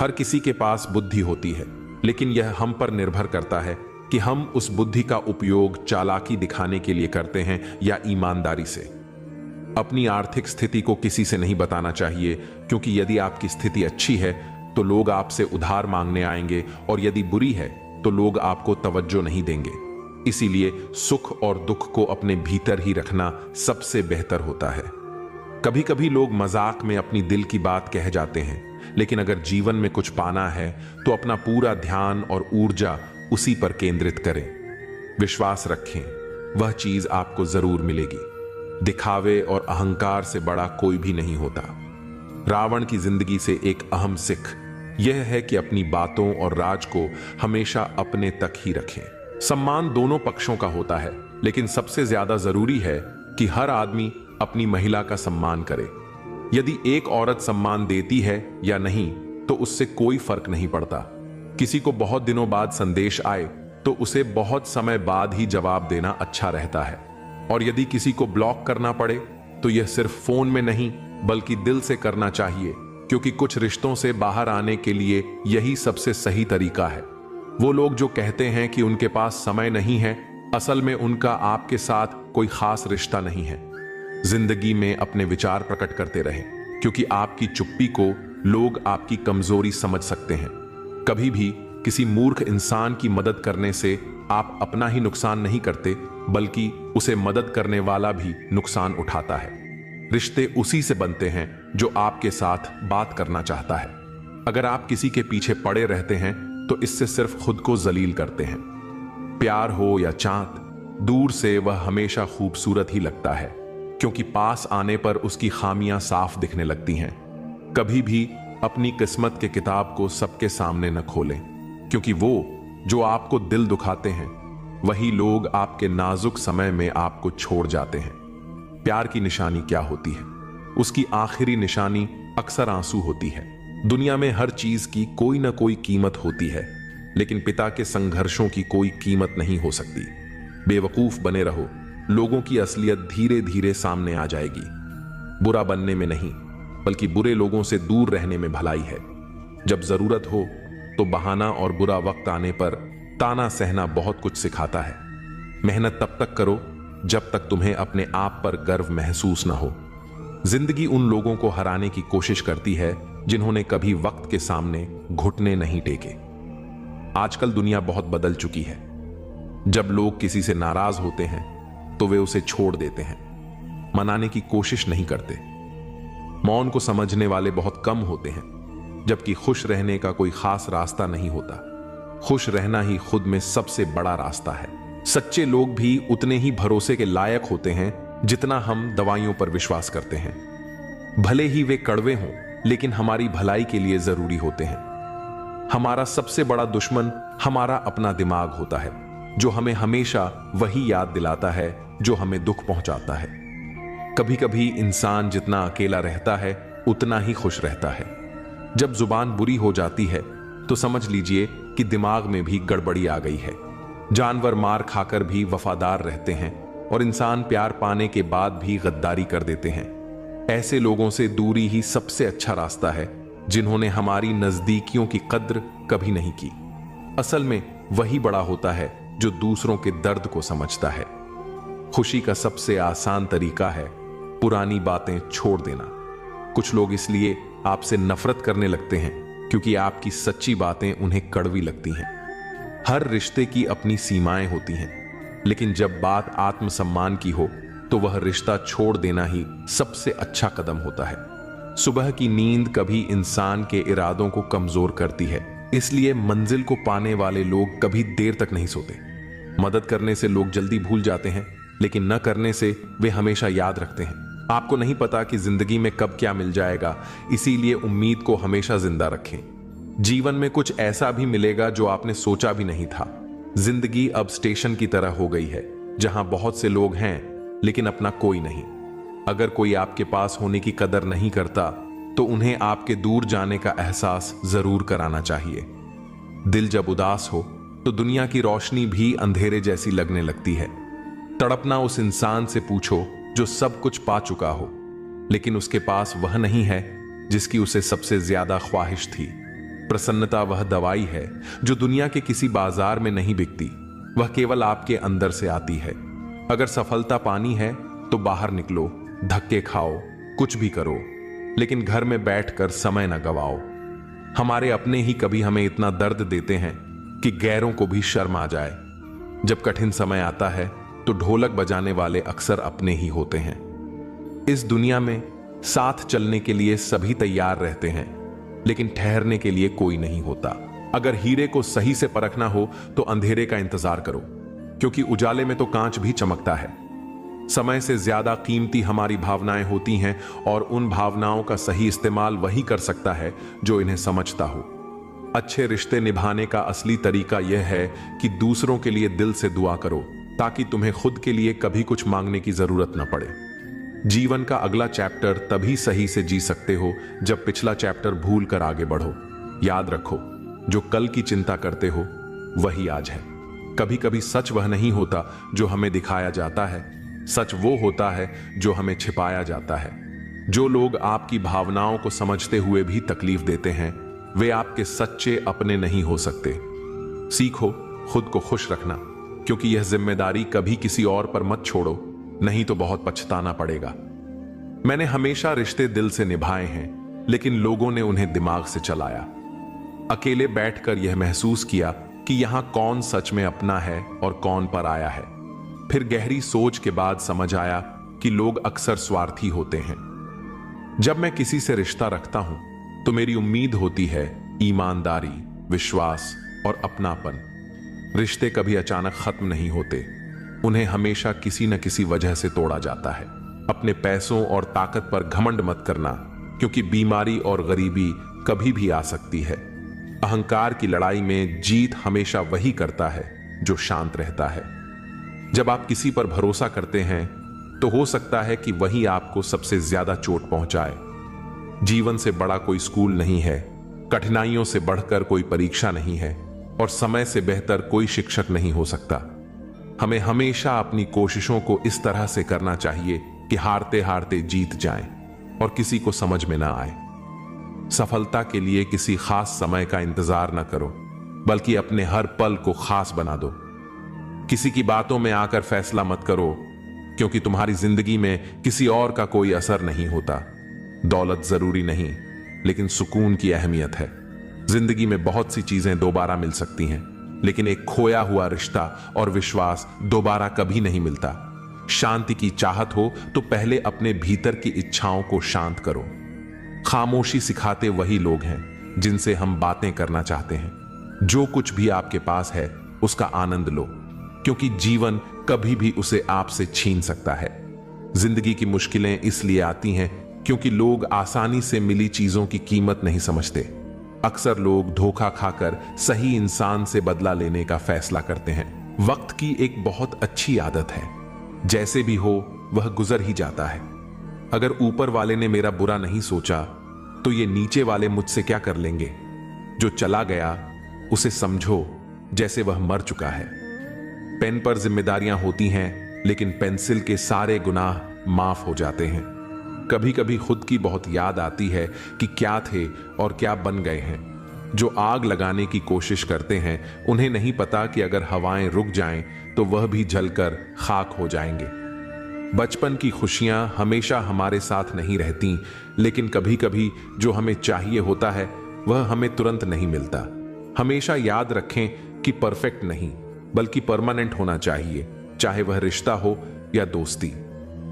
A: हर किसी के पास बुद्धि होती है, लेकिन यह हम पर निर्भर करता है कि हम उस बुद्धि का उपयोग चालाकी दिखाने के लिए करते हैं या ईमानदारी से। अपनी आर्थिक स्थिति को किसी से नहीं बताना चाहिए, क्योंकि यदि आपकी स्थिति अच्छी है तो लोग आपसे उधार मांगने आएंगे, और यदि बुरी है तो लोग आपको तवज्जो नहीं देंगे। इसीलिए सुख और दुख को अपने भीतर ही रखना सबसे बेहतर होता है। कभी कभी लोग मजाक में अपनी दिल की बात कह जाते हैं, लेकिन अगर जीवन में कुछ पाना है तो अपना पूरा ध्यान और ऊर्जा उसी पर केंद्रित करें। विश्वास रखें, वह चीज आपको जरूर मिलेगी। दिखावे और अहंकार से बड़ा कोई भी नहीं होता। रावण की जिंदगी से एक अहम सीख यह है कि अपनी बातों और राज को हमेशा अपने तक ही रखें। सम्मान दोनों पक्षों का होता है, लेकिन सबसे ज्यादा जरूरी है कि हर आदमी अपनी महिला का सम्मान करे। यदि एक औरत सम्मान देती है या नहीं तो उससे कोई फर्क नहीं पड़ता। किसी को बहुत दिनों बाद संदेश आए तो उसे बहुत समय बाद ही जवाब देना अच्छा रहता है, और यदि किसी को ब्लॉक करना पड़े तो यह सिर्फ फोन में नहीं बल्कि दिल से करना चाहिए, क्योंकि कुछ रिश्तों से बाहर आने के लिए यही सबसे सही तरीका है। वो लोग जो कहते हैं कि उनके पास समय नहीं है, असल में उनका आपके साथ कोई खास रिश्ता नहीं है। जिंदगी में अपने विचार प्रकट करते रहें, क्योंकि आपकी चुप्पी को लोग आपकी कमजोरी समझ सकते हैं। कभी भी किसी मूर्ख इंसान की मदद करने से आप अपना ही नुकसान नहीं करते, बल्कि उसे मदद करने वाला भी नुकसान उठाता है। रिश्ते उसी से बनते हैं जो आपके साथ बात करना चाहता है। अगर आप किसी के पीछे पड़े रहते हैं तो इससे सिर्फ खुद को जलील करते हैं। प्यार हो या चांद, दूर से वह हमेशा खूबसूरत ही लगता है, क्योंकि पास आने पर उसकी खामियां साफ दिखने लगती हैं। कभी भी अपनी किस्मत के किताब को सबके सामने न खोलें, क्योंकि वो जो आपको दिल दुखाते हैं वही लोग आपके नाजुक समय में आपको छोड़ जाते हैं। प्यार की निशानी क्या होती है? उसकी आखिरी निशानी अक्सर आंसू होती है। दुनिया में हर चीज की कोई ना कोई कीमत होती है, लेकिन पिता के संघर्षों की कोई कीमत नहीं हो सकती। बेवकूफ बने रहो, लोगों की असलियत धीरे धीरे सामने आ जाएगी। बुरा बनने में नहीं, बल्कि बुरे लोगों से दूर रहने में भलाई है। जब जरूरत हो तो बहाना और बुरा वक्त आने पर ताना सहना बहुत कुछ सिखाता है। मेहनत तब तक करो जब तक तुम्हें अपने आप पर गर्व महसूस ना हो। जिंदगी उन लोगों को हराने की कोशिश करती है जिन्होंने कभी वक्त के सामने घुटने नहीं टेके। आजकल दुनिया बहुत बदल चुकी है। जब लोग किसी से नाराज होते हैं तो वे उसे छोड़ देते हैं, मनाने की कोशिश नहीं करते। मौन को समझने वाले बहुत कम होते हैं, जबकि खुश रहने का कोई खास रास्ता नहीं होता। खुश रहना ही खुद में सबसे बड़ा रास्ता है। सच्चे लोग भी उतने ही भरोसे के लायक होते हैं जितना हम दवाइयों पर विश्वास करते हैं। भले ही वे कड़वे हों, लेकिन हमारी भलाई के लिए जरूरी होते हैं। हमारा सबसे बड़ा दुश्मन हमारा अपना दिमाग होता है, जो हमें हमेशा वही याद दिलाता है जो हमें दुख पहुंचाता है। कभी कभी इंसान जितना अकेला रहता है उतना ही खुश रहता है। जब जुबान बुरी हो जाती है तो समझ लीजिए कि दिमाग में भी गड़बड़ी आ गई है। जानवर मार खाकर भी वफादार रहते हैं, और इंसान प्यार पाने के बाद भी गद्दारी कर देते हैं। ऐसे लोगों से दूरी ही सबसे अच्छा रास्ता है, जिन्होंने हमारी नजदीकियों की कद्र कभी नहीं की। असल में वही बड़ा होता है जो दूसरों के दर्द को समझता है। खुशी का सबसे आसान तरीका है
B: पुरानी बातें छोड़ देना। कुछ लोग इसलिए आपसे नफरत करने लगते हैं क्योंकि आपकी सच्ची बातें उन्हें कड़वी लगती हैं। हर रिश्ते की अपनी सीमाएं होती हैं, लेकिन जब बात आत्मसम्मान की हो तो वह रिश्ता छोड़ देना ही सबसे अच्छा कदम होता है। सुबह की नींद कभी इंसान के इरादों को कमजोर करती है, इसलिए मंजिल को पाने वाले लोग कभी देर तक नहीं सोते। मदद करने से लोग जल्दी भूल जाते हैं, लेकिन न करने से वे हमेशा याद रखते हैं। आपको नहीं पता कि जिंदगी में कब क्या मिल जाएगा, इसीलिए उम्मीद को हमेशा जिंदा रखें। जीवन में कुछ ऐसा भी मिलेगा जो आपने सोचा भी नहीं था। जिंदगी अब स्टेशन की तरह हो गई है, जहां बहुत से लोग हैं लेकिन अपना कोई नहीं। अगर कोई आपके पास होने की कदर नहीं करता तो उन्हें आपके दूर जाने का एहसास जरूर कराना चाहिए। दिल जब उदास हो तो दुनिया की रोशनी भी अंधेरे जैसी लगने लगती है। तड़पना उस इंसान से पूछो जो सब कुछ पा चुका हो, लेकिन उसके पास वह नहीं है जिसकी उसे सबसे ज्यादा ख्वाहिश थी। प्रसन्नता वह दवाई है जो दुनिया के किसी बाजार में नहीं बिकती, वह केवल आपके अंदर से आती है। अगर सफलता पानी है तो बाहर निकलो, धक्के खाओ, कुछ भी करो, लेकिन घर में बैठकर समय न गवाओ। हमारे अपने ही कभी हमें इतना दर्द देते हैं कि गैरों को भी शर्म आ जाए। जब कठिन समय आता है तो ढोलक बजाने वाले अक्सर अपने ही होते हैं। इस दुनिया में साथ चलने के लिए सभी तैयार रहते हैं, लेकिन ठहरने के लिए कोई नहीं होता। अगर हीरे को सही से परखना हो तो अंधेरे का इंतजार करो, क्योंकि उजाले में तो कांच भी चमकता है। समय से ज्यादा कीमती हमारी भावनाएं होती हैं, और उन भावनाओं का सही इस्तेमाल वही कर सकता है जो इन्हें समझता हो। अच्छे रिश्ते निभाने का असली तरीका यह है कि दूसरों के लिए दिल से दुआ करो, ताकि तुम्हें खुद के लिए कभी कुछ मांगने की जरूरत न पड़े। जीवन का अगला चैप्टर तभी सही से जी सकते हो जब पिछला चैप्टर भूल कर आगे बढ़ो। याद रखो, जो कल की चिंता करते हो वही आज है। कभी कभी सच वह नहीं होता जो हमें दिखाया जाता है, सच वो होता है जो हमें छिपाया जाता है। जो लोग आपकी भावनाओं को समझते हुए भी तकलीफ देते हैं, वे आपके सच्चे अपने नहीं हो सकते। सीखो खुद को खुश रखना, क्योंकि यह जिम्मेदारी कभी किसी और पर मत छोड़ो, नहीं तो बहुत पछताना पड़ेगा। मैंने हमेशा रिश्ते दिल से निभाए हैं, लेकिन लोगों ने उन्हें दिमाग से चलाया। अकेले बैठकर यह महसूस किया कि यहां कौन सच में अपना है और कौन पर आया है। फिर गहरी सोच के बाद समझ आया कि लोग अक्सर स्वार्थी होते हैं। जब मैं किसी से रिश्ता रखता हूं तो मेरी उम्मीद होती है ईमानदारी, विश्वास और अपनापन। रिश्ते कभी अचानक खत्म नहीं होते, उन्हें हमेशा किसी न किसी वजह से तोड़ा जाता है। अपने पैसों और ताकत पर घमंड मत करना, क्योंकि बीमारी और गरीबी कभी भी आ सकती है। अहंकार की लड़ाई में जीत हमेशा वही करता है जो शांत रहता है। जब आप किसी पर भरोसा करते हैं तो हो सकता है कि वही आपको सबसे ज्यादा चोट पहुंचाए। जीवन से बड़ा कोई स्कूल नहीं है, कठिनाइयों से बढ़कर कोई परीक्षा नहीं है, और समय से बेहतर कोई शिक्षक नहीं हो सकता। हमें हमेशा अपनी कोशिशों को इस तरह से करना चाहिए कि हारते हारते जीत जाएं और किसी को समझ में ना आए। सफलता के लिए किसी खास समय का इंतजार न करो, बल्कि अपने हर पल को खास बना दो। किसी की बातों में आकर फैसला मत करो, क्योंकि तुम्हारी जिंदगी में किसी और का कोई असर नहीं होता। दौलत जरूरी नहीं, लेकिन सुकून की अहमियत है। जिंदगी में बहुत सी चीजें दोबारा मिल सकती हैं, लेकिन एक खोया हुआ रिश्ता और विश्वास दोबारा कभी नहीं मिलता। शांति की चाहत हो तो पहले अपने भीतर की इच्छाओं को शांत करो। खामोशी सिखाते वही लोग हैं जिनसे हम बातें करना चाहते हैं। जो कुछ भी आपके पास है उसका आनंद लो, क्योंकि जीवन कभी भी उसे आपसे छीन सकता है। जिंदगी की मुश्किलें इसलिए आती हैं क्योंकि लोग आसानी से मिली चीजों की कीमत नहीं समझते। अक्सर लोग धोखा खाकर सही इंसान से बदला लेने का फैसला करते हैं। वक्त की एक बहुत अच्छी आदत है, जैसे भी हो वह गुजर ही जाता है। अगर ऊपर वाले ने मेरा बुरा नहीं सोचा तो ये नीचे वाले मुझसे क्या कर लेंगे। जो चला गया उसे समझो जैसे वह मर चुका है। पेन पर जिम्मेदारियां होती हैं, लेकिन पेंसिल के सारे गुनाह माफ हो जाते हैं। कभी कभी खुद की बहुत याद आती है कि क्या थे और क्या बन गए हैं। जो आग लगाने की कोशिश करते हैं उन्हें नहीं पता कि अगर हवाएं रुक जाएं तो वह भी जलकर खाक हो जाएंगे। बचपन की खुशियां हमेशा हमारे साथ नहीं रहती, लेकिन कभी कभी जो हमें चाहिए होता है वह हमें तुरंत नहीं मिलता। हमेशा याद रखें कि परफेक्ट नहीं बल्कि परमानेंट होना चाहिए, चाहे वह रिश्ता हो या दोस्ती।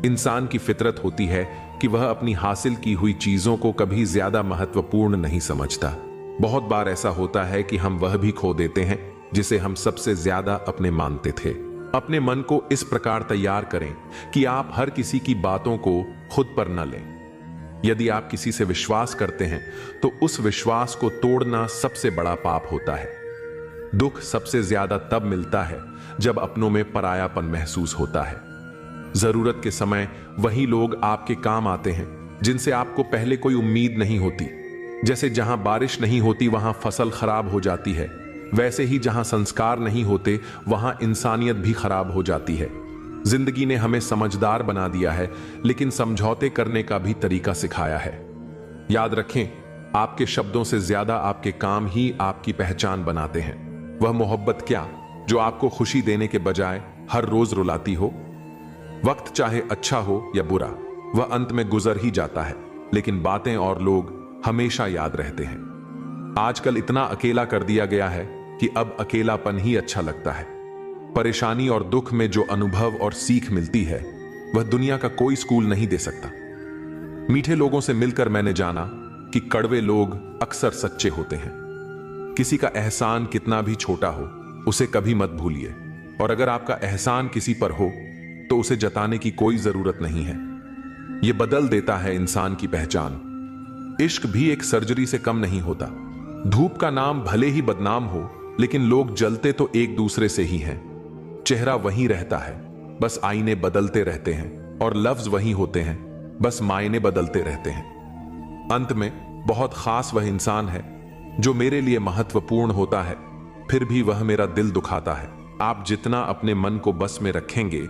B: इंसान की फितरत होती है कि वह अपनी हासिल की हुई चीजों को कभी ज्यादा महत्वपूर्ण नहीं समझता। बहुत बार ऐसा होता है कि हम वह भी खो देते हैं जिसे हम सबसे ज्यादा अपने मानते थे। अपने मन को इस प्रकार तैयार करें कि आप हर किसी की बातों को खुद पर न लें। यदि आप किसी से विश्वास करते हैं तो उस विश्वास को तोड़ना सबसे बड़ा पाप होता है। दुख सबसे ज्यादा तब मिलता है जब अपनों में परायापन महसूस होता है। जरूरत के समय वही लोग आपके काम आते हैं जिनसे आपको पहले कोई उम्मीद नहीं होती। जैसे जहां बारिश नहीं होती वहां फसल खराब हो जाती है, वैसे ही जहां संस्कार नहीं होते वहां इंसानियत भी खराब हो जाती है। जिंदगी ने हमें समझदार बना दिया है, लेकिन समझौते करने का भी तरीका सिखाया है। याद रखें, आपके शब्दों से ज्यादा आपके काम ही आपकी पहचान बनाते हैं। वह मोहब्बत क्या जो आपको खुशी देने के बजाय हर रोज रुलाती हो। वक्त चाहे अच्छा हो या बुरा, वह अंत में गुजर ही जाता है, लेकिन बातें और लोग हमेशा याद रहते हैं। आजकल इतना अकेला कर दिया गया है कि अब अकेलापन ही अच्छा लगता है। परेशानी और दुख में जो अनुभव और सीख मिलती है वह दुनिया का कोई स्कूल नहीं दे सकता। मीठे लोगों से मिलकर मैंने जाना कि कड़वे लोग अक्सर सच्चे होते हैं। किसी का एहसान कितना भी छोटा हो उसे कभी मत भूलिए, और अगर आपका एहसान किसी पर हो तो उसे जताने की कोई जरूरत नहीं है। यह बदल देता है इंसान की पहचान। इश्क भी एक सर्जरी से कम नहीं होता। धूप का नाम भले ही बदनाम हो, लेकिन लोग जलते तो एक दूसरे से ही हैं। चेहरा वही रहता है, बस आईने बदलते रहते हैं, और लफ्ज वही होते हैं, बस मायने बदलते रहते हैं। अंत में बहुत खास वह इंसान है जो मेरे लिए महत्वपूर्ण होता है, फिर भी वह मेरा दिल दुखाता है। आप जितना अपने मन को बस में रखेंगे,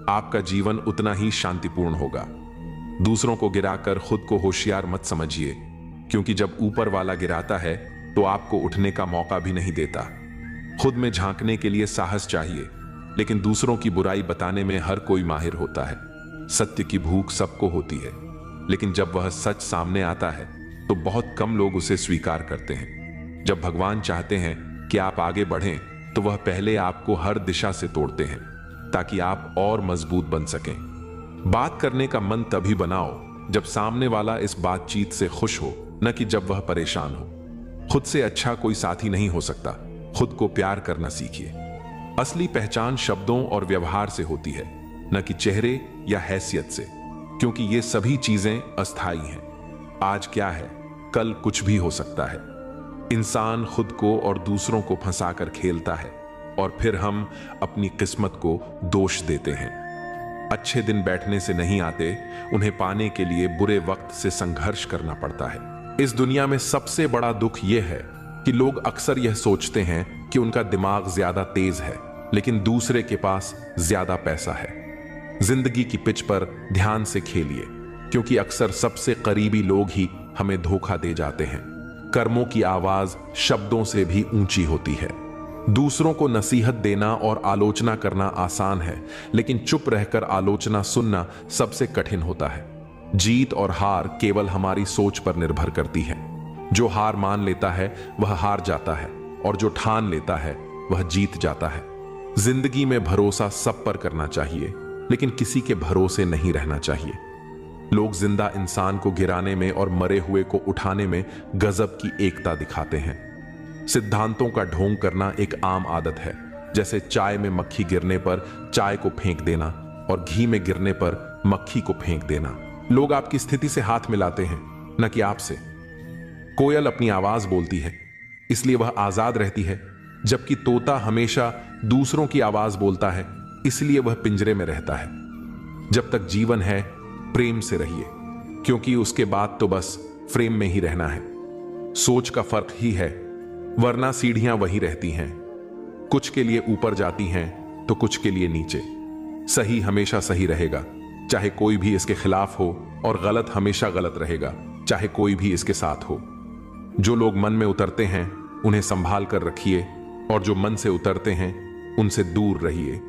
B: आपका जीवन उतना ही शांतिपूर्ण होगा। दूसरों को गिराकर खुद को होशियार मत समझिए, क्योंकि जब ऊपर वाला गिराता है तो आपको उठने का मौका भी नहीं देता। खुद में झांकने के लिए साहस चाहिए, लेकिन दूसरों की बुराई बताने में हर कोई माहिर होता है। सत्य की भूख सबको होती है, लेकिन जब वह सच सामने आता है तो बहुत कम लोग उसे स्वीकार करते हैं। जब भगवान चाहते हैं कि आप आगे बढ़ें तो वह पहले आपको हर दिशा से तोड़ते हैं ताकि आप और मजबूत बन सकें। बात करने का मन तभी बनाओ जब सामने वाला इस बातचीत से खुश हो, न कि जब वह परेशान हो। खुद से अच्छा कोई साथी नहीं हो सकता। खुद को प्यार करना सीखिए। असली पहचान शब्दों और व्यवहार से होती है, न कि चेहरे या हैसियत से, क्योंकि ये सभी चीजें अस्थायी हैं। आज क्या है, कल कुछ भी हो सकता है। इंसान खुद को और दूसरों को फंसाकर खेलता है, और फिर हम अपनी किस्मत को दोष देते हैं। अच्छे दिन बैठने से नहीं आते, उन्हें पाने के लिए बुरे वक्त से संघर्ष करना पड़ता है। इस दुनिया में सबसे बड़ा दुख यह है कि लोग अक्सर यह सोचते हैं कि उनका दिमाग ज्यादा तेज है, लेकिन दूसरे के पास ज्यादा पैसा है। जिंदगी की पिच पर ध्यान से खेलिए, क्योंकि अक्सर सबसे करीबी लोग ही हमें धोखा दे जाते हैं। कर्मों की आवाज शब्दों से भी ऊंची होती है। दूसरों को नसीहत देना और आलोचना करना आसान है, लेकिन चुप रहकर आलोचना सुनना सबसे कठिन होता है। जीत और हार केवल हमारी सोच पर निर्भर करती है। जो हार मान लेता है वह हार जाता है, और जो ठान लेता है वह जीत जाता है। जिंदगी में भरोसा सब पर करना चाहिए, लेकिन किसी के भरोसे नहीं रहना चाहिए। लोग जिंदा इंसान को गिराने में और मरे हुए को उठाने में गजब की एकता दिखाते हैं। सिद्धांतों का ढोंग करना एक आम आदत है, जैसे चाय में मक्खी गिरने पर चाय को फेंक देना और घी में गिरने पर मक्खी को फेंक देना। लोग आपकी स्थिति से हाथ मिलाते हैं, न कि आपसे। कोयल अपनी आवाज बोलती है, इसलिए वह आजाद रहती है, जबकि तोता हमेशा दूसरों की आवाज बोलता है, इसलिए वह पिंजरे में रहता है। जब तक जीवन है, प्रेम से रहिए, क्योंकि उसके बाद तो बस फ्रेम में ही रहना है। सोच का फर्क ही है, वरना सीढ़ियां वही रहती हैं। कुछ के लिए ऊपर जाती हैं तो कुछ के लिए नीचे। सही हमेशा सही रहेगा, चाहे कोई भी इसके खिलाफ हो, और गलत हमेशा गलत रहेगा, चाहे कोई भी इसके साथ हो। जो लोग मन में उतरते हैं उन्हें संभाल कर रखिए, और जो मन से उतरते हैं उनसे दूर रहिए।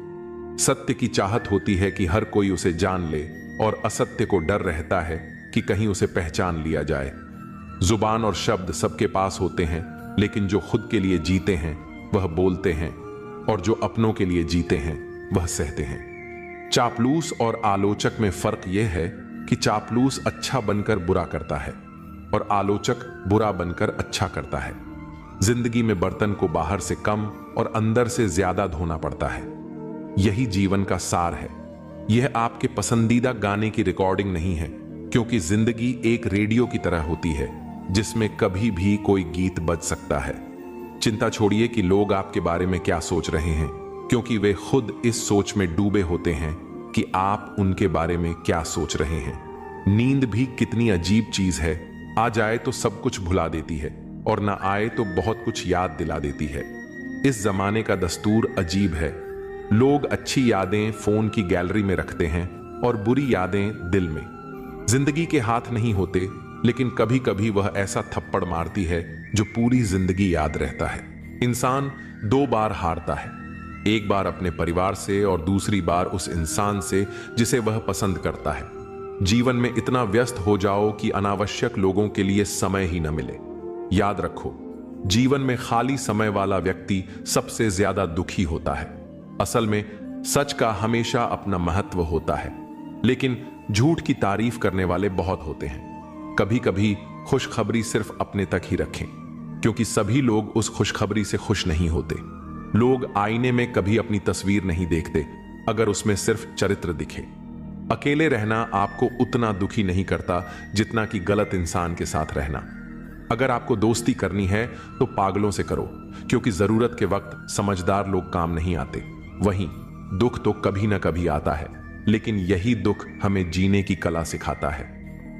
B: सत्य की चाहत होती है कि हर कोई उसे जान ले, और असत्य को डर रहता है कि कहीं उसे पहचान लिया जाए। जुबान और शब्द सबके पास होते हैं, लेकिन जो खुद के लिए जीते हैं वह बोलते हैं, और जो अपनों के लिए जीते हैं वह सहते हैं। चापलूस और आलोचक में फर्क यह है कि चापलूस अच्छा बनकर बुरा करता है और आलोचक बुरा बनकर अच्छा करता है। जिंदगी में बर्तन को बाहर से कम और अंदर से ज्यादा धोना पड़ता है। यही जीवन का सार है। यह आपके पसंदीदा गाने की रिकॉर्डिंग नहीं है, क्योंकि जिंदगी एक रेडियो की तरह होती है जिसमें कभी भी कोई गीत बज सकता है। चिंता छोड़िए कि लोग आपके बारे में क्या सोच रहे हैं, क्योंकि वे खुद इस सोच में डूबे होते हैं कि आप उनके बारे में क्या सोच रहे हैं। नींद भी कितनी अजीब चीज है, आ जाए तो सब कुछ भुला देती है और ना आए तो बहुत कुछ याद दिला देती है। इस जमाने का दस्तूर अजीब है। लोग अच्छी यादें फोन की गैलरी में रखते हैं और बुरी यादें दिल में। जिंदगी के हाथ नहीं होते, लेकिन कभी कभी वह ऐसा थप्पड़ मारती है जो पूरी जिंदगी याद रहता है। इंसान 2 बार हारता है, एक बार अपने परिवार से और दूसरी बार उस इंसान से जिसे वह पसंद करता है। जीवन में इतना व्यस्त हो जाओ कि अनावश्यक लोगों के लिए समय ही न मिले। याद रखो, जीवन में खाली समय वाला व्यक्ति सबसे ज्यादा दुखी होता है। असल में सच का हमेशा अपना महत्व होता है, लेकिन झूठ की तारीफ करने वाले बहुत होते हैं। कभी कभी खुशखबरी सिर्फ अपने तक ही रखें, क्योंकि सभी लोग उस खुशखबरी से खुश नहीं होते। लोग आईने में कभी अपनी तस्वीर नहीं देखते अगर उसमें सिर्फ चरित्र दिखे। अकेले रहना आपको उतना दुखी नहीं करता जितना कि गलत इंसान के साथ रहना। अगर आपको दोस्ती करनी है तो पागलों से करो, क्योंकि जरूरत के वक्त समझदार लोग काम नहीं आते। वहीं दुख तो कभी ना कभी आता है, लेकिन यही दुख हमें जीने की कला सिखाता है।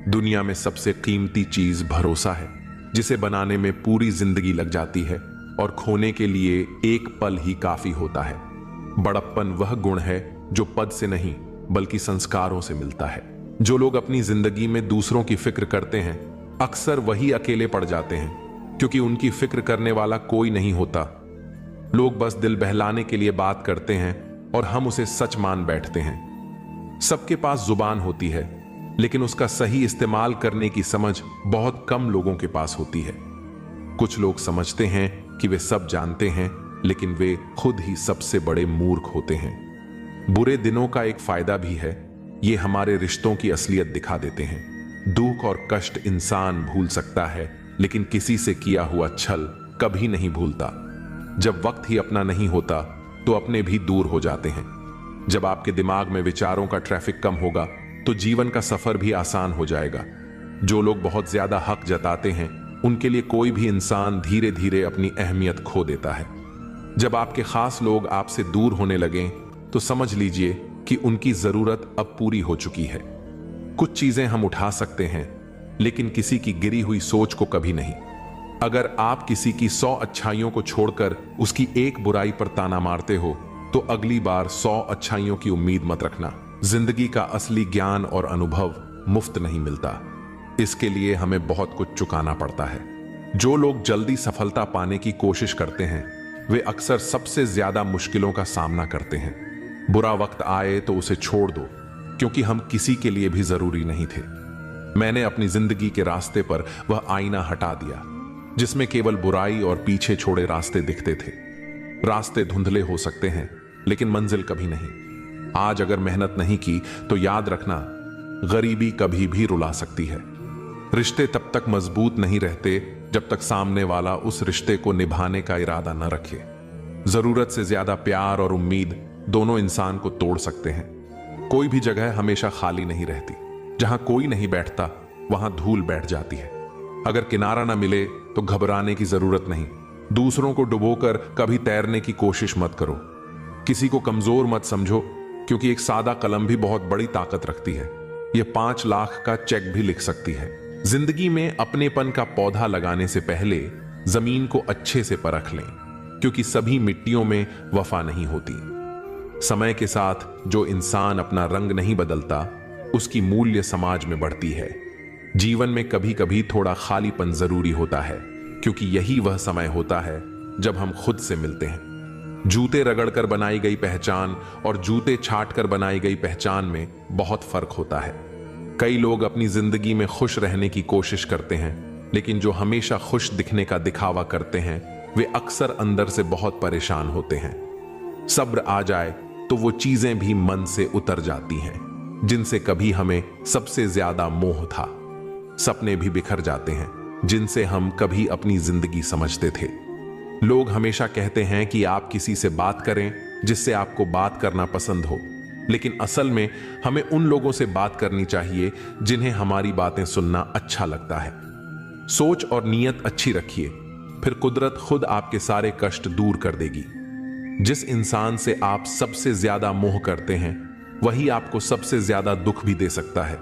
B: दुनिया में सबसे कीमती चीज भरोसा है, जिसे बनाने में पूरी जिंदगी लग जाती है और खोने के लिए एक पल ही काफी होता है। बड़प्पन वह गुण है जो पद से नहीं बल्कि संस्कारों से मिलता है। जो लोग अपनी जिंदगी में दूसरों की फिक्र करते हैं अक्सर वही अकेले पड़ जाते हैं, क्योंकि उनकी फिक्र करने वाला कोई नहीं होता। लोग बस दिल बहलाने के लिए बात करते हैं और हम उसे सच मान बैठते हैं। सबके पास जुबान होती है, लेकिन उसका सही इस्तेमाल करने की समझ बहुत कम लोगों के पास होती है। कुछ लोग समझते हैं कि वे सब जानते हैं, लेकिन वे खुद ही सबसे बड़े मूर्ख होते हैं। बुरे दिनों का एक फायदा भी है, ये हमारे रिश्तों की असलियत दिखा देते हैं। दुख और कष्ट इंसान भूल सकता है, लेकिन किसी से किया हुआ छल कभी नहीं भूलता। जब वक्त ही अपना नहीं होता तो अपने भी दूर हो जाते हैं। जब आपके दिमाग में विचारों का ट्रैफिक कम होगा तो जीवन का सफर भी आसान हो जाएगा। जो लोग बहुत ज्यादा हक जताते हैं उनके लिए कोई भी इंसान धीरे धीरे अपनी अहमियत खो देता है। जब आपके खास लोग आपसे दूर होने लगें तो समझ लीजिए कि उनकी जरूरत अब पूरी हो चुकी है। कुछ चीजें हम उठा सकते हैं, लेकिन किसी की गिरी हुई सोच को कभी नहीं। अगर आप किसी की 100 अच्छाइयों को छोड़कर उसकी एक बुराई पर ताना मारते हो तो अगली बार 100 अच्छाइयों की उम्मीद मत रखना। जिंदगी का असली ज्ञान और अनुभव मुफ्त नहीं मिलता, इसके लिए हमें बहुत कुछ चुकाना पड़ता है। जो लोग जल्दी सफलता पाने की कोशिश करते हैं वे अक्सर सबसे ज्यादा मुश्किलों का सामना करते हैं। बुरा वक्त आए तो उसे छोड़ दो, क्योंकि हम किसी के लिए भी जरूरी नहीं थे। मैंने अपनी जिंदगी के रास्ते पर वह आईना हटा दिया जिसमें केवल बुराई और पीछे छोड़े रास्ते दिखते थे। रास्ते धुंधले हो सकते हैं, लेकिन मंजिल कभी नहीं। आज अगर मेहनत नहीं की तो याद रखना, गरीबी कभी भी रुला सकती है। रिश्ते तब तक मजबूत नहीं रहते जब तक सामने वाला उस रिश्ते को निभाने का इरादा न रखे। जरूरत से ज्यादा प्यार और उम्मीद दोनों इंसान को तोड़ सकते हैं। कोई भी जगह हमेशा खाली नहीं रहती। जहां कोई नहीं बैठता वहां धूल बैठ जाती है। अगर किनारा ना मिले तो घबराने की जरूरत नहीं। दूसरों को डुबोकर कभी तैरने की कोशिश मत करो। किसी को कमजोर मत समझो, क्योंकि एक सादा कलम भी बहुत बड़ी ताकत रखती है। यह 5 लाख का चेक भी लिख सकती है। जिंदगी में अपनेपन का पौधा लगाने से पहले जमीन को अच्छे से परख लें, क्योंकि सभी मिट्टियों में वफा नहीं होती। समय के साथ जो इंसान अपना रंग नहीं बदलता उसकी मूल्य समाज में बढ़ती है। जीवन में कभी कभी थोड़ा खालीपन जरूरी होता है, क्योंकि यही वह समय होता है जब हम खुद से मिलते हैं। जूते रगड़कर बनाई गई पहचान और जूते छाटकर बनाई गई पहचान में बहुत फर्क होता है। कई लोग अपनी जिंदगी में खुश रहने की कोशिश करते हैं, लेकिन जो हमेशा खुश दिखने का दिखावा करते हैं वे अक्सर अंदर से बहुत परेशान होते हैं। सब्र आ जाए तो वो चीजें भी मन से उतर जाती हैं जिनसे कभी हमें सबसे ज्यादा मोह था। सपने भी बिखर जाते हैं जिनसे हम कभी अपनी जिंदगी समझते थे। लोग हमेशा कहते हैं कि आप किसी से बात करें जिससे आपको बात करना पसंद हो, लेकिन असल में हमें उन लोगों से बात करनी चाहिए जिन्हें हमारी बातें सुनना अच्छा लगता है। सोच और नीयत अच्छी रखिए, फिर कुदरत खुद आपके सारे कष्ट दूर कर देगी। जिस इंसान से आप सबसे ज्यादा मोह करते हैं वही आपको सबसे ज्यादा दुख भी दे सकता है।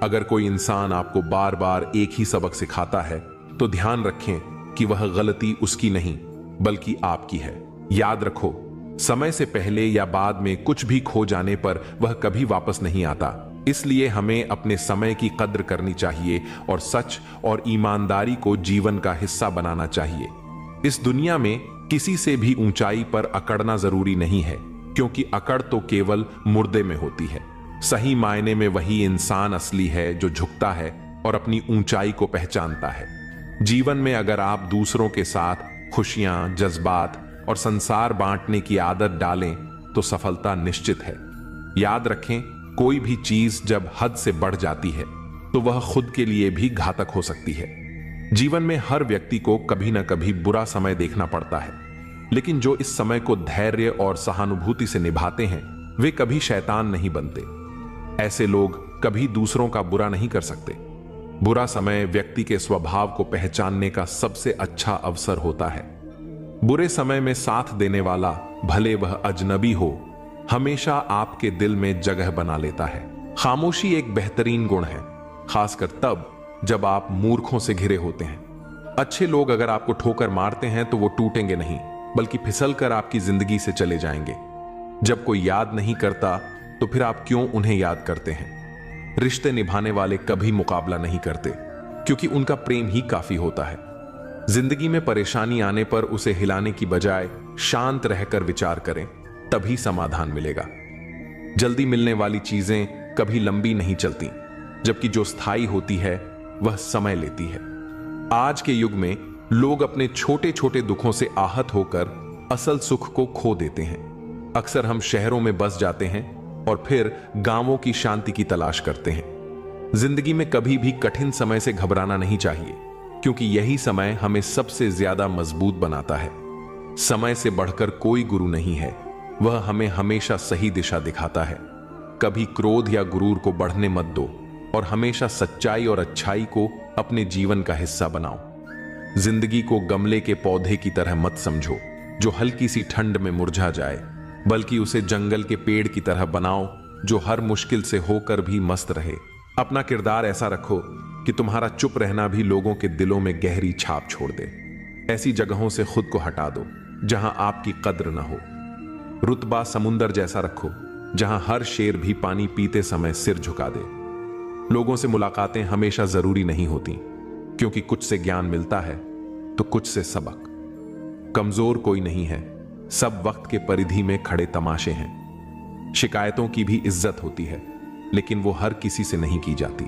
B: अगर कोई इंसान आपको बार बार एक ही सबक सिखाता है तो ध्यान रखें कि वह गलती उसकी नहीं बल्कि आपकी है। याद रखो, समय से पहले या बाद में कुछ भी खो जाने पर वह कभी वापस नहीं आता। इसलिए हमें अपने समय की कद्र करनी चाहिए और सच और ईमानदारी को जीवन का हिस्सा बनाना चाहिए। इस दुनिया में किसी से भी ऊंचाई पर अकड़ना जरूरी नहीं है, क्योंकि अकड़ तो केवल मुर्दे में होती है। सही मायने में वही इंसान असली है जो झुकता है और अपनी ऊंचाई को पहचानता है। जीवन में अगर आप दूसरों के साथ खुशियां, जज्बात और संसार बांटने की आदत डालें तो सफलता निश्चित है। याद रखें, कोई भी चीज जब हद से बढ़ जाती है तो वह खुद के लिए भी घातक हो सकती है। जीवन में हर व्यक्ति को कभी ना कभी बुरा समय देखना पड़ता है, लेकिन जो इस समय को धैर्य और सहानुभूति से निभाते हैं वे कभी शैतान नहीं बनते। ऐसे लोग कभी दूसरों का बुरा नहीं कर सकते। बुरा समय व्यक्ति के स्वभाव को पहचानने का सबसे अच्छा अवसर होता है। बुरे समय में साथ देने वाला, भले वह अजनबी हो, हमेशा आपके दिल में जगह बना लेता है। खामोशी एक बेहतरीन गुण है, खासकर तब जब आप मूर्खों से घिरे होते हैं। अच्छे लोग अगर आपको ठोकर मारते हैं तो वो टूटेंगे नहीं बल्कि फिसल कर आपकी जिंदगी से चले जाएंगे। जब कोई याद नहीं करता तो फिर आप क्यों उन्हें याद करते हैं? रिश्ते निभाने वाले कभी मुकाबला नहीं करते, क्योंकि उनका प्रेम ही काफी होता है। जिंदगी में परेशानी आने पर उसे हिलाने की बजाय शांत रहकर विचार करें, तभी समाधान मिलेगा। जल्दी मिलने वाली चीजें कभी लंबी नहीं चलती, जबकि जो स्थायी होती है वह समय लेती है। आज के युग में लोग अपने छोटे छोटे दुखों से आहत होकर असल सुख को खो देते हैं। अक्सर हम शहरों में बस जाते हैं और फिर गांवों की शांति की तलाश करते हैं। जिंदगी में कभी भी कठिन समय से घबराना नहीं चाहिए, क्योंकि यही समय हमें सबसे ज्यादा मजबूत बनाता है। समय से बढ़कर कोई गुरु नहीं है, वह हमें हमेशा सही दिशा दिखाता है। कभी क्रोध या गुरूर को बढ़ने मत दो और हमेशा सच्चाई और अच्छाई को अपने जीवन का हिस्सा बनाओ। जिंदगी को गमले के पौधे की तरह मत समझो जो हल्की सी ठंड में मुरझा जाए, बल्कि उसे जंगल के पेड़ की तरह बनाओ जो हर मुश्किल से होकर भी मस्त रहे। अपना किरदार ऐसा रखो कि तुम्हारा चुप रहना भी लोगों के दिलों में गहरी छाप छोड़ दे। ऐसी जगहों से खुद को हटा दो जहां आपकी कद्र न हो। रुतबा समुंदर जैसा रखो जहां हर शेर भी पानी पीते समय सिर झुका दे। लोगों से मुलाकातें हमेशा जरूरी नहीं होती, क्योंकि कुछ से ज्ञान मिलता है तो कुछ से सबक। कमजोर कोई नहीं है, सब वक्त के परिधि में खड़े तमाशे हैं। शिकायतों की भी इज्जत होती है, लेकिन वो हर किसी से नहीं की जाती।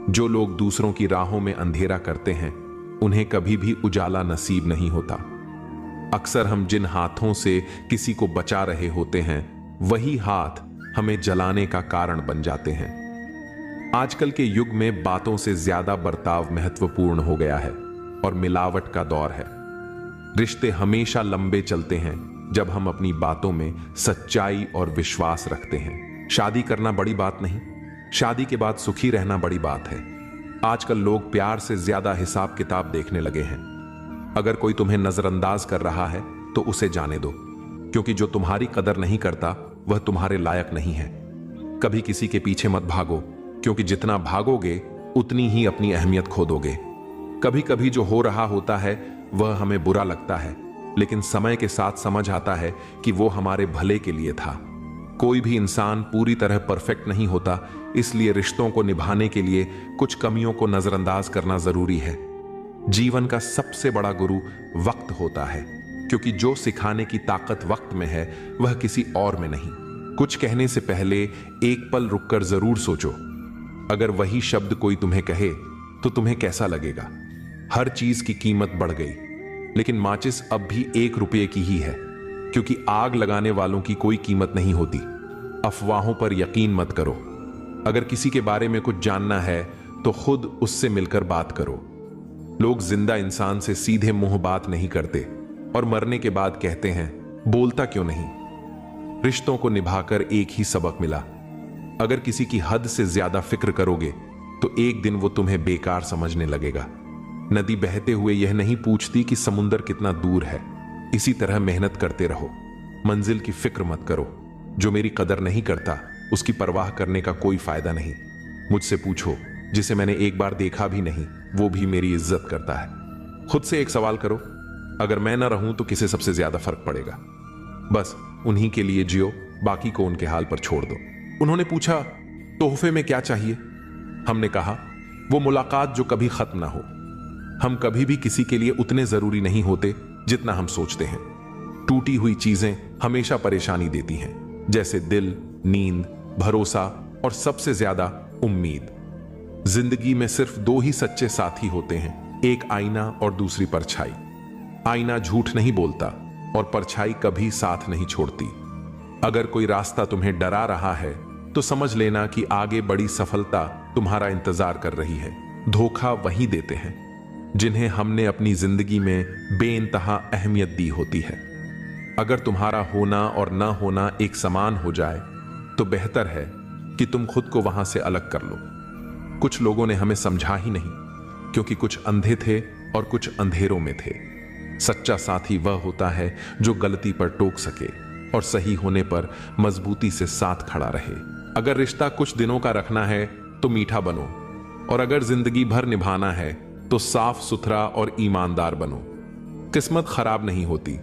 B: जो लोग दूसरों की राहों में अंधेरा करते हैं उन्हें कभी भी उजाला नसीब नहीं होता। अक्सर हम जिन हाथों से किसी को बचा रहे होते हैं वही हाथ हमें जलाने का कारण बन जाते हैं। आजकल के युग में बातों से ज्यादा बर्ताव महत्वपूर्ण हो गया है और मिलावट का दौर है। रिश्ते हमेशा लंबे चलते हैं जब हम अपनी बातों में सच्चाई और विश्वास रखते हैं। शादी करना बड़ी बात नहीं, शादी के बाद सुखी रहना बड़ी बात है। आजकल लोग प्यार से ज्यादा हिसाब किताब देखने लगे हैं। अगर कोई तुम्हें नजरअंदाज कर रहा है तो उसे जाने दो, क्योंकि जो तुम्हारी कदर नहीं करता वह तुम्हारे लायक नहीं है। कभी किसी के पीछे मत भागो, क्योंकि जितना भागोगे उतनी ही अपनी अहमियत खो दोगे। कभी कभी जो हो रहा होता है वह हमें बुरा लगता है, लेकिन समय के साथ समझ आता है कि वो हमारे भले के लिए था। कोई भी इंसान पूरी तरह परफेक्ट नहीं होता, इसलिए रिश्तों को निभाने के लिए कुछ कमियों को नजरअंदाज करना जरूरी है। जीवन का सबसे बड़ा गुरु वक्त होता है। क्योंकि जो सिखाने की ताकत वक्त में है वह किसी और में नहीं। कुछ कहने से पहले एक पल रुककर जरूर सोचो। अगर वही शब्द कोई तुम्हें कहे तो तुम्हें कैसा लगेगा? हर चीज की कीमत बढ़ गई, लेकिन माचिस अब भी 1 रुपये की ही है, क्योंकि आग लगाने वालों की कोई कीमत नहीं होती। अफवाहों पर यकीन मत करो। अगर किसी के बारे में कुछ जानना है तो खुद उससे मिलकर बात करो। लोग जिंदा इंसान से सीधे मुंह बात नहीं करते और मरने के बाद कहते हैं बोलता क्यों नहीं। रिश्तों को निभाकर एक ही सबक मिला, अगर किसी की हद से ज्यादा फिक्र करोगे तो एक दिन वो तुम्हें बेकार समझने लगेगा। नदी बहते हुए यह नहीं पूछती कि समुंदर कितना दूर है। इसी तरह मेहनत करते रहो, मंजिल की फिक्र मत करो। जो मेरी कदर नहीं करता उसकी परवाह करने का कोई फायदा नहीं। मुझसे पूछो, जिसे मैंने एक बार देखा भी नहीं वो भी मेरी इज्जत करता है। खुद से एक सवाल करो, अगर मैं ना रहूं तो किसे सबसे ज्यादा फर्क पड़ेगा? बस उन्हीं के लिए जियो, बाकी को उनके हाल पर छोड़ दो। उन्होंने पूछा, तोहफे में क्या चाहिए? हमने कहा, वो मुलाकात जो कभी खत्म ना हो। हम कभी भी किसी के लिए उतने जरूरी नहीं होते जितना हम सोचते हैं। टूटी हुई चीजें हमेशा परेशानी देती हैं, जैसे दिल, नींद, भरोसा और सबसे ज्यादा उम्मीद। जिंदगी में सिर्फ 2 ही सच्चे साथी होते हैं, एक आईना और दूसरी परछाई। आईना झूठ नहीं बोलता और परछाई कभी साथ नहीं छोड़ती। अगर कोई रास्ता तुम्हें डरा रहा है तो समझ लेना कि आगे बड़ी सफलता तुम्हारा इंतजार कर रही है। धोखा वही देते हैं जिन्हें हमने अपनी जिंदगी में बेइंतहा अहमियत दी होती है। अगर तुम्हारा होना और ना होना एक समान हो जाए तो बेहतर है कि तुम खुद को वहां से अलग कर लो। कुछ लोगों ने हमें समझा ही नहीं, क्योंकि कुछ अंधे थे और कुछ अंधेरों में थे। सच्चा साथी वह होता है जो गलती पर टोक सके और सही होने पर मजबूती से साथ खड़ा रहे। अगर रिश्ता कुछ दिनों का रखना है तो मीठा बनो, और अगर जिंदगी भर निभाना है तो साफ सुथरा और ईमानदार बनो। किस्मत खराब नहीं होती,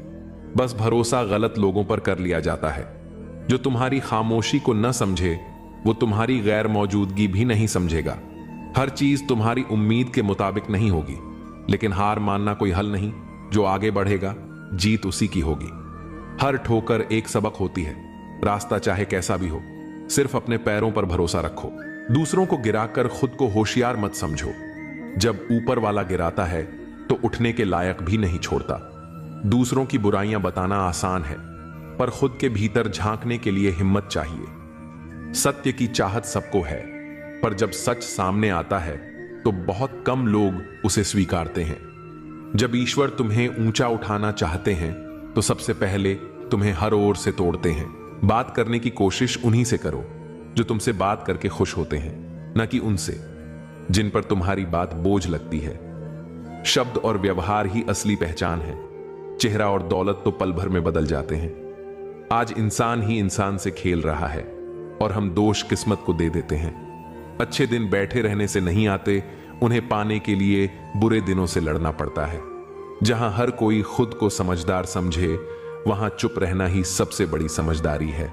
B: बस भरोसा गलत लोगों पर कर लिया जाता है। जो तुम्हारी खामोशी को न समझे वो तुम्हारी गैर मौजूदगी भी नहीं समझेगा। हर चीज तुम्हारी उम्मीद के मुताबिक नहीं होगी, लेकिन हार मानना कोई हल नहीं। जो आगे बढ़ेगा जीत उसी की होगी। हर ठोकर एक सबक होती है। रास्ता चाहे कैसा भी हो, सिर्फ अपने पैरों पर भरोसा रखो। दूसरों को गिराकर खुद को होशियार मत समझो। जब ऊपर वाला गिराता है तो उठने के लायक भी नहीं छोड़ता। दूसरों की बुराइयां बताना आसान है, पर खुद के भीतर झांकने के लिए हिम्मत चाहिए। सत्य की चाहत सबको है, पर जब सच सामने आता है तो बहुत कम लोग उसे स्वीकारते हैं। जब ईश्वर तुम्हें ऊंचा उठाना चाहते हैं तो सबसे पहले तुम्हें हर ओर से तोड़ते हैं। बात करने की कोशिश उन्हीं से करो जो तुमसे बात करके खुश होते हैं, न कि उनसे जिन पर तुम्हारी बात बोझ लगती है। शब्द और व्यवहार ही असली पहचान है। चेहरा और दौलत तो पल भर में बदल जाते हैं। आज इंसान ही इंसान से खेल रहा है और हम दोष किस्मत को दे देते हैं। अच्छे दिन बैठे रहने से नहीं आते, उन्हें पाने के लिए बुरे दिनों से लड़ना पड़ता है। जहां हर कोई खुद को समझदार समझे वहां चुप रहना ही सबसे बड़ी समझदारी है।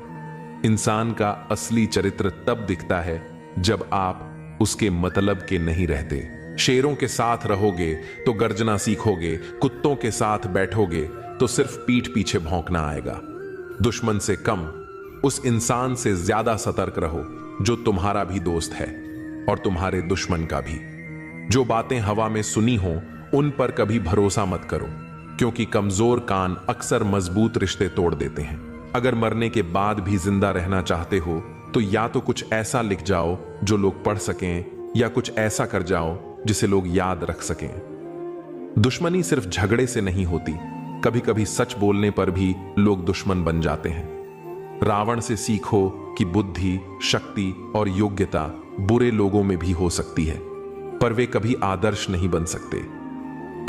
B: इंसान का असली चरित्र तब दिखता है जब आप उसके मतलब के नहीं रहते। शेरों के साथ रहोगे तो गर्जना सीखोगे, कुत्तों के साथ बैठोगे तो सिर्फ पीठ पीछे भौंकना आएगा। दुश्मन से कम उस इंसान से ज्यादा सतर्क रहो जो तुम्हारा भी दोस्त है और तुम्हारे दुश्मन का भी। जो बातें हवा में सुनी हो उन पर कभी भरोसा मत करो, क्योंकि कमजोर कान अक्सर मजबूत रिश्ते तोड़ देते हैं। अगर मरने के बाद भी जिंदा रहना चाहते हो तो या तो कुछ ऐसा लिख जाओ जो लोग पढ़ सकें, या कुछ ऐसा कर जाओ जिसे लोग याद रख सकें। दुश्मनी सिर्फ झगड़े से नहीं होती, कभी कभी सच बोलने पर भी लोग दुश्मन बन जाते हैं। रावण से सीखो कि बुद्धि, शक्ति और योग्यता बुरे लोगों में भी हो सकती है, पर वे कभी आदर्श नहीं बन सकते।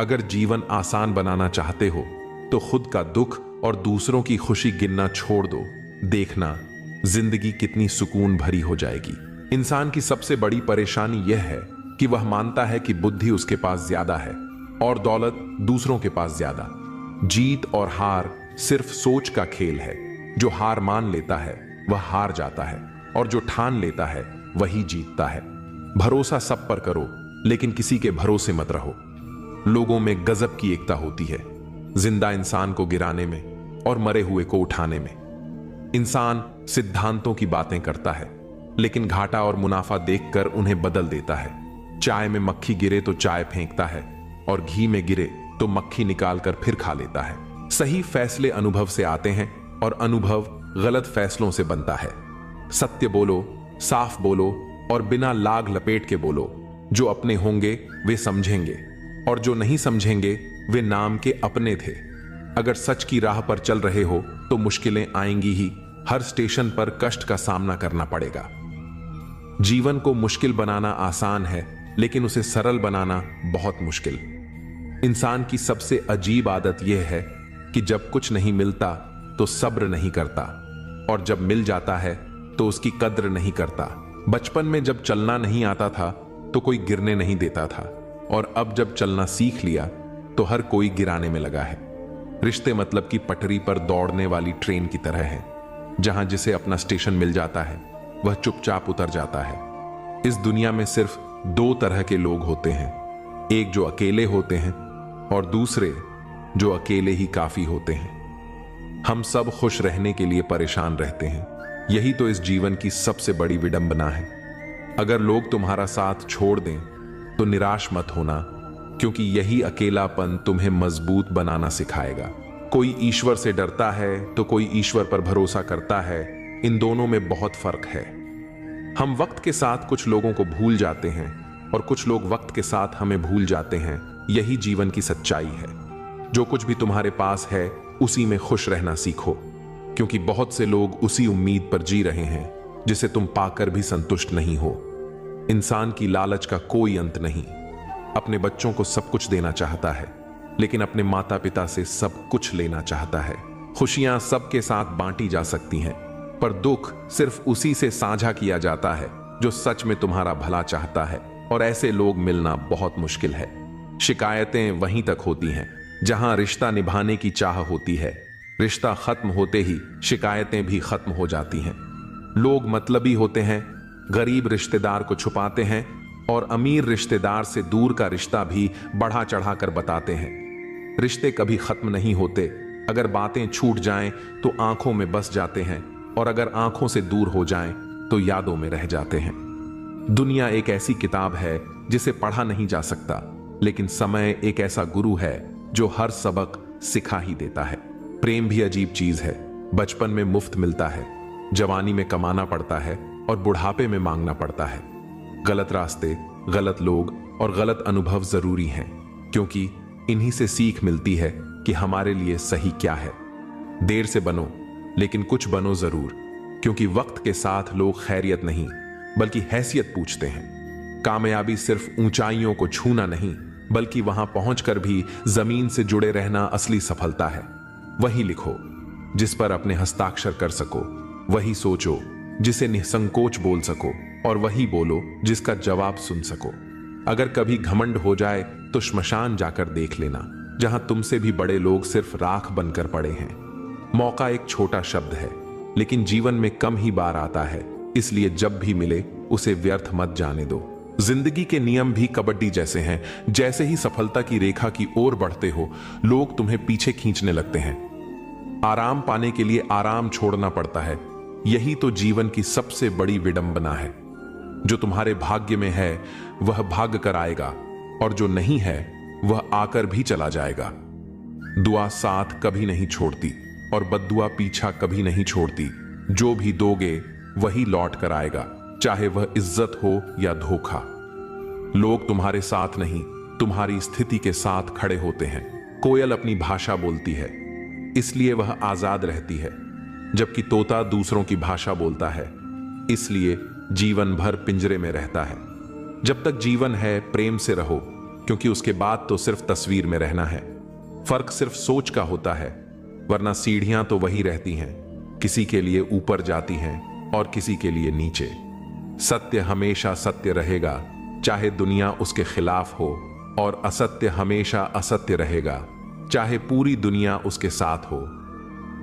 B: अगर जीवन आसान बनाना चाहते हो तो खुद का दुख और दूसरों की खुशी गिनना छोड़ दो। देखना जिंदगी कितनी सुकून भरी हो जाएगी। इंसान की सबसे बड़ी परेशानी यह है कि वह मानता है कि बुद्धि उसके पास ज्यादा है और दौलत दूसरों के पास ज्यादा। जीत और हार सिर्फ सोच का खेल है। जो हार मान लेता है वह हार जाता है, और जो ठान लेता है वही जीतता है। भरोसा सब पर करो, लेकिन किसी के भरोसे मत रहो। लोगों में गजब की एकता होती है। जिंदा इंसान को गिराने में और मरे हुए को उठाने में। इंसान सिद्धांतों की बातें करता है, लेकिन घाटा और मुनाफा देखकर उन्हें बदल देता है। चाय में मक्खी गिरे तो चाय फेंकता है, और घी में गिरे तो मक्खी निकालकर फिर खा लेता है। सही फैसले अनुभव से आते हैं, और अनुभव गलत फैसलों से बनता है। सत्य बोलो, साफ बोलो, और बिना लाग लपेट के बोलो। जो अपने होंगे वे समझेंगे, और जो नहीं समझेंगे वे नाम के अपने थे। अगर सच की राह पर चल रहे हो तो मुश्किलें आएंगी ही। हर स्टेशन पर कष्ट का सामना करना पड़ेगा। जीवन को मुश्किल बनाना आसान है, लेकिन उसे सरल बनाना बहुत मुश्किल। इंसान की सबसे अजीब आदत यह है कि जब कुछ नहीं मिलता तो सब्र नहीं करता, और जब मिल जाता है तो उसकी कद्र नहीं करता। बचपन में जब चलना नहीं आता था तो कोई गिरने नहीं देता था, और अब जब चलना सीख लिया तो हर कोई गिराने में लगा है। रिश्ते मतलब की पटरी पर दौड़ने वाली ट्रेन की तरह है, जहां जिसे अपना स्टेशन मिल जाता है वह चुपचाप उतर जाता है। इस दुनिया में सिर्फ दो तरह के लोग होते हैं, एक जो अकेले होते हैं और दूसरे जो अकेले ही काफी होते हैं। हम सब खुश रहने के लिए परेशान रहते हैं। यही तो इस जीवन की सबसे बड़ी विडंबना है। अगर लोग तुम्हारा साथ छोड़ दें तो निराश मत होना, क्योंकि यही अकेलापन तुम्हें मजबूत बनाना सिखाएगा। कोई ईश्वर से डरता है तो कोई ईश्वर पर भरोसा करता है। इन दोनों में बहुत फर्क है। हम वक्त के साथ कुछ लोगों को भूल जाते हैं, और कुछ लोग वक्त के साथ हमें भूल जाते हैं। यही जीवन की सच्चाई है। जो कुछ भी तुम्हारे पास है उसी में खुश रहना सीखो, क्योंकि बहुत से लोग उसी उम्मीद पर जी रहे हैं जिसे तुम पाकर भी संतुष्ट नहीं हो। इंसान की लालच का कोई अंत नहीं। अपने बच्चों को सब कुछ देना चाहता है, लेकिन अपने माता पिता से सब कुछ लेना चाहता है। खुशियां सबके साथ बांटी जा सकती हैं, पर दुख सिर्फ उसी से साझा किया जाता है जो सच में तुम्हारा भला चाहता है, और ऐसे लोग मिलना बहुत मुश्किल है। शिकायतें वहीं तक होती हैं जहां रिश्ता निभाने की चाह होती है। रिश्ता खत्म होते ही शिकायतें भी खत्म हो जाती हैं। लोग मतलबी होते हैं, गरीब रिश्तेदार को छुपाते हैं, और अमीर रिश्तेदार से दूर का रिश्ता भी बढ़ा चढ़ा कर बताते हैं। रिश्ते कभी खत्म नहीं होते। अगर बातें छूट जाएं तो आंखों में बस जाते हैं, और अगर आंखों से दूर हो जाएं तो यादों में रह जाते हैं। दुनिया एक ऐसी किताब है जिसे पढ़ा नहीं जा सकता, लेकिन समय एक ऐसा गुरु है जो हर सबक सिखा ही देता है। प्रेम भी अजीब चीज है। बचपन में मुफ्त मिलता है, जवानी में कमाना पड़ता है, और बुढ़ापे में मांगना पड़ता है। गलत रास्ते, गलत लोग और गलत अनुभव जरूरी हैं, क्योंकि इन्हीं से सीख मिलती है कि हमारे लिए सही क्या है। देर से बनो, लेकिन कुछ बनो जरूर, क्योंकि वक्त के साथ लोग खैरियत नहीं बल्कि हैसियत पूछते हैं। कामयाबी सिर्फ ऊंचाइयों को छूना नहीं, बल्कि वहां पहुंचकर भी जमीन से जुड़े रहना असली सफलता है। वही लिखो जिस पर अपने हस्ताक्षर कर सको, वही सोचो जिसे निसंकोच बोल सको, और वही बोलो जिसका जवाब सुन सको। अगर कभी घमंड हो जाए तो श्मशान जाकर देख लेना, जहां तुमसे भी बड़े लोग सिर्फ राख बनकर पड़े हैं। मौका एक छोटा शब्द है, लेकिन जीवन में कम ही बार आता है, इसलिए जब भी मिले उसे व्यर्थ मत जाने दो। जिंदगी के नियम भी कबड्डी जैसे हैं। जैसे ही सफलता की रेखा की ओर बढ़ते हो, लोग तुम्हें पीछे खींचने लगते हैं। आराम पाने के लिए आराम छोड़ना पड़ता है। यही तो जीवन की सबसे बड़ी विडंबना है। जो तुम्हारे भाग्य में है वह भाग कर आएगा, और जो नहीं है वह आकर भी चला जाएगा। दुआ साथ कभी नहीं छोड़ती, और बद्दुआ पीछा कभी नहीं छोड़ती। जो भी दोगे वही लौट कर आएगा, चाहे वह इज्जत हो या धोखा। लोग तुम्हारे साथ नहीं, तुम्हारी स्थिति के साथ खड़े होते हैं। कोयल अपनी भाषा बोलती है, इसलिए वह आजाद रहती है, जबकि तोता दूसरों की भाषा बोलता है, इसलिए जीवन भर पिंजरे में रहता है। जब तक जीवन है प्रेम से रहो, क्योंकि उसके बाद तो सिर्फ तस्वीर में रहना है। फर्क सिर्फ सोच का होता है, वरना सीढ़ियां तो वही रहती हैं, किसी के लिए ऊपर जाती हैं और किसी के लिए नीचे। सत्य हमेशा सत्य रहेगा, चाहे दुनिया उसके खिलाफ हो, और असत्य हमेशा असत्य रहेगा, चाहे पूरी दुनिया उसके साथ हो।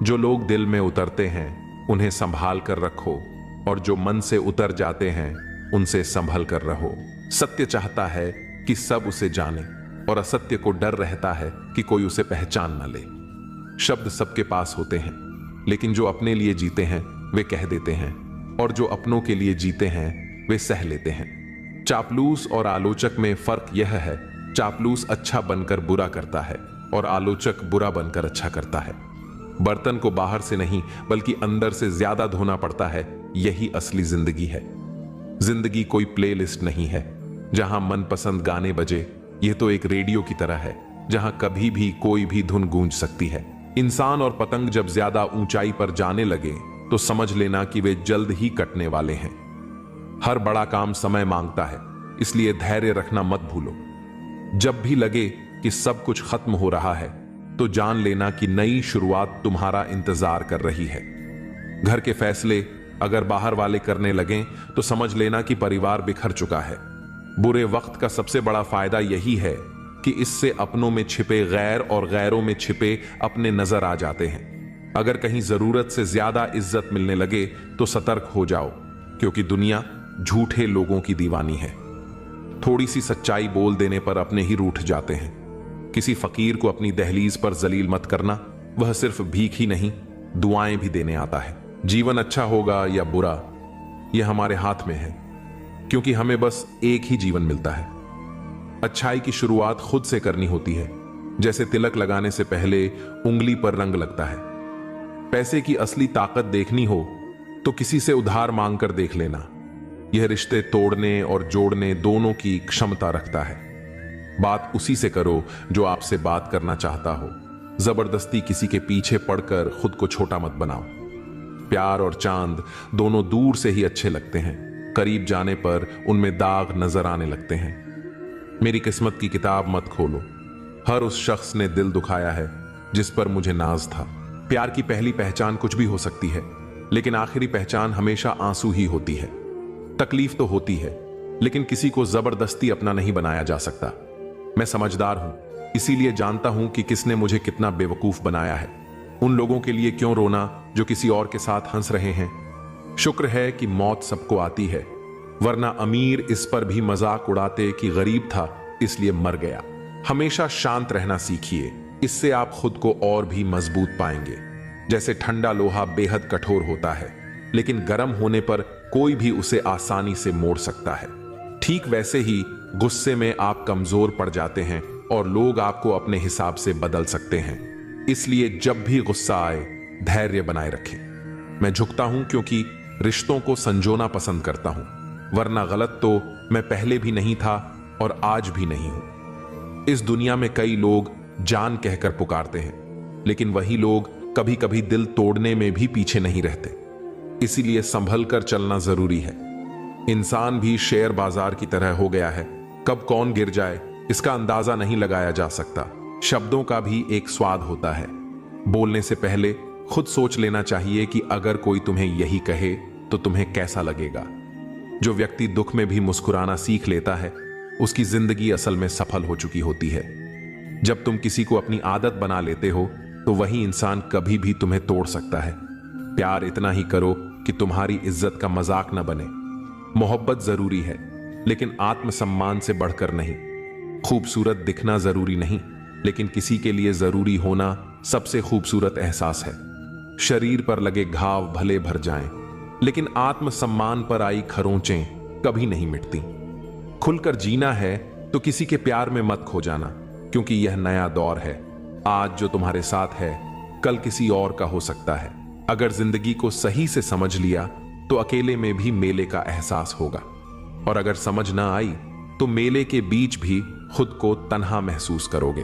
B: जो लोग दिल में उतरते हैं उन्हें संभाल कर रखो, और जो मन से उतर जाते हैं उनसे संभल कर रहो। सत्य चाहता है कि सब उसे जाने, और असत्य को डर रहता है कि कोई उसे पहचान न ले। शब्द सबके पास होते हैं, लेकिन जो अपने लिए जीते हैं वे कह देते हैं, और जो अपनों के लिए जीते हैं वे सह लेते हैं। चापलूस और आलोचक में फर्क यह है, चापलूस अच्छा बनकर बुरा करता है और आलोचक बुरा बनकर अच्छा करता है। बर्तन को बाहर से नहीं बल्कि अंदर से ज्यादा धोना पड़ता है, यही असली जिंदगी है। जिंदगी कोई प्लेलिस्ट नहीं है जहां मनपसंद गाने बजे, यह तो एक रेडियो की तरह है जहां कभी भी कोई भी धुन गूंज सकती है। इंसान और पतंग जब ज्यादा ऊंचाई पर जाने लगे तो समझ लेना कि वे जल्द ही कटने वाले हैं। हर बड़ा काम समय मांगता है, इसलिए धैर्य रखना मत भूलो। जब भी लगे कि सब कुछ खत्म हो रहा है तो जान लेना कि नई शुरुआत तुम्हारा इंतजार कर रही है। घर के फैसले अगर बाहर वाले करने लगें तो समझ लेना कि परिवार बिखर चुका है। बुरे वक्त का सबसे बड़ा फायदा यही है कि इससे अपनों में छिपे गैर और गैरों में छिपे अपने नजर आ जाते हैं। अगर कहीं जरूरत से ज्यादा इज्जत मिलने लगे तो सतर्क हो जाओ, क्योंकि दुनिया झूठे लोगों की दीवानी है। थोड़ी सी सच्चाई बोल देने पर अपने ही रूठ जाते हैं। किसी फकीर को अपनी दहलीज पर जलील मत करना, वह सिर्फ भीख ही नहीं दुआएं भी देने आता है। जीवन अच्छा होगा या बुरा यह हमारे हाथ में है, क्योंकि हमें बस एक ही जीवन मिलता है। अच्छाई की शुरुआत खुद से करनी होती है, जैसे तिलक लगाने से पहले उंगली पर रंग लगता है। पैसे की असली ताकत देखनी हो तो किसी से उधार मांगकर देख लेना। यह रिश्ते तोड़ने और जोड़ने दोनों की क्षमता रखता है। बात उसी से करो जो आपसे बात करना चाहता हो। जबरदस्ती किसी के पीछे पड़कर खुद को छोटा मत बनाओ। प्यार और चांद दोनों दूर से ही अच्छे लगते हैं, करीब जाने पर उनमें दाग नजर आने लगते हैं। मेरी किस्मत की किताब मत खोलो। हर उस शख्स ने दिल दुखाया है जिस पर मुझे नाज था। प्यार की पहली पहचान कुछ भी हो सकती है, लेकिन आखिरी पहचान हमेशा आंसू ही होती है। तकलीफ तो होती है, लेकिन किसी को जबरदस्ती अपना नहीं बनाया जा सकता। मैं समझदार हूं, इसीलिए जानता हूं कि किसने मुझे कितना बेवकूफ बनाया है। उन लोगों के लिए क्यों रोना जो किसी और के साथ हंस रहे हैं। शुक्र है कि मौत सबको आती है, वरना अमीर इस पर भी मजाक उड़ाते कि गरीब था इसलिए मर गया। हमेशा शांत रहना सीखिए, इससे आप खुद को और भी मजबूत पाएंगे। जैसे ठंडा लोहा बेहद कठोर होता है, लेकिन गर्म होने पर कोई भी उसे आसानी से मोड़ सकता है। ठीक वैसे ही गुस्से में आप कमजोर पड़ जाते हैं और लोग आपको अपने हिसाब से बदल सकते हैं। इसलिए जब भी गुस्सा आए धैर्य बनाए रखें। मैं झुकता हूं क्योंकि रिश्तों को संजोना पसंद करता हूं, वरना गलत तो मैं पहले भी नहीं था और आज भी नहीं हूं। इस दुनिया में कई लोग जान कहकर पुकारते हैं, लेकिन वही लोग कभी कभी दिल तोड़ने में भी पीछे नहीं रहते। इसीलिए संभल कर चलना जरूरी है। इंसान भी शेयर बाजार की तरह हो गया है, कब कौन गिर जाए इसका अंदाजा नहीं लगाया जा सकता। शब्दों का भी एक स्वाद होता है। बोलने से पहले खुद सोच लेना चाहिए कि अगर कोई तुम्हें यही कहे तो तुम्हें कैसा लगेगा। जो व्यक्ति दुख में भी मुस्कुराना सीख लेता है उसकी जिंदगी असल में सफल हो चुकी होती है। जब तुम किसी को अपनी आदत बना लेते हो तो वही इंसान कभी भी तुम्हें तोड़ सकता है। प्यार इतना ही करो कि तुम्हारी इज्जत का मजाक न बने। मोहब्बत जरूरी है, लेकिन आत्मसम्मान से बढ़कर नहीं। खूबसूरत दिखना जरूरी नहीं, लेकिन किसी के लिए जरूरी होना सबसे खूबसूरत एहसास है। शरीर पर लगे घाव भले भर जाएं, लेकिन आत्मसम्मान पर आई खरोंचें कभी नहीं मिटती। खुलकर जीना है तो किसी के प्यार में मत खो जाना, क्योंकि यह नया दौर है। आज जो तुम्हारे साथ है कल किसी और का हो सकता है। अगर जिंदगी को सही से समझ लिया तो अकेले में भी मेले का एहसास होगा, और अगर समझ ना आई तो मेले के बीच भी खुद को तन्हा महसूस करोगे।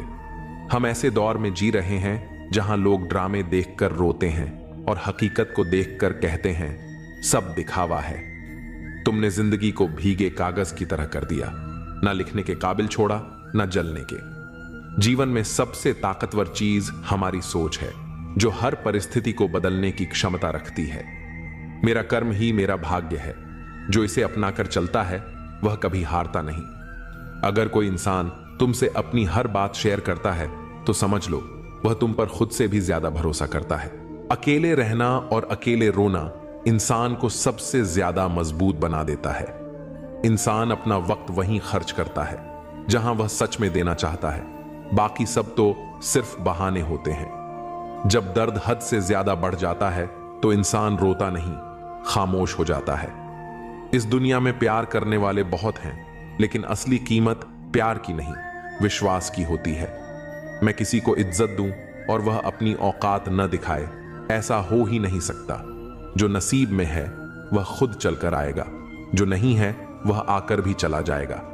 B: हम ऐसे दौर में जी रहे हैं जहां लोग ड्रामे देखकर रोते हैं और हकीकत को देखकर कहते हैं सब दिखावा है। तुमने जिंदगी को भीगे कागज की तरह कर दिया, ना लिखने के काबिल छोड़ा ना जलने के। जीवन में सबसे ताकतवर चीज हमारी सोच है, जो हर परिस्थिति को बदलने की क्षमता रखती है। मेरा कर्म ही मेरा भाग्य है, जो इसे अपनाकर चलता है वह कभी हारता नहीं। अगर कोई इंसान तुमसे अपनी हर बात शेयर करता है तो समझ लो वह तुम पर खुद से भी ज्यादा भरोसा करता है। अकेले रहना और अकेले रोना इंसान को सबसे ज्यादा मजबूत बना देता है। इंसान अपना वक्त वहीं खर्च करता है जहां वह सच में देना चाहता है। बाकी सब तो सिर्फ बहाने होते हैं। जब दर्द हद से ज्यादा बढ़ जाता है तो इंसान रोता नहीं, खामोश हो जाता है। इस दुनिया में प्यार करने वाले बहुत हैं, लेकिन असली कीमत प्यार की नहीं, विश्वास की होती है। मैं किसी को इज्जत दूं और वह अपनी औकात न दिखाए, ऐसा हो ही नहीं सकता। जो नसीब में है वह खुद चलकर आएगा, जो नहीं है वह आकर भी चला जाएगा।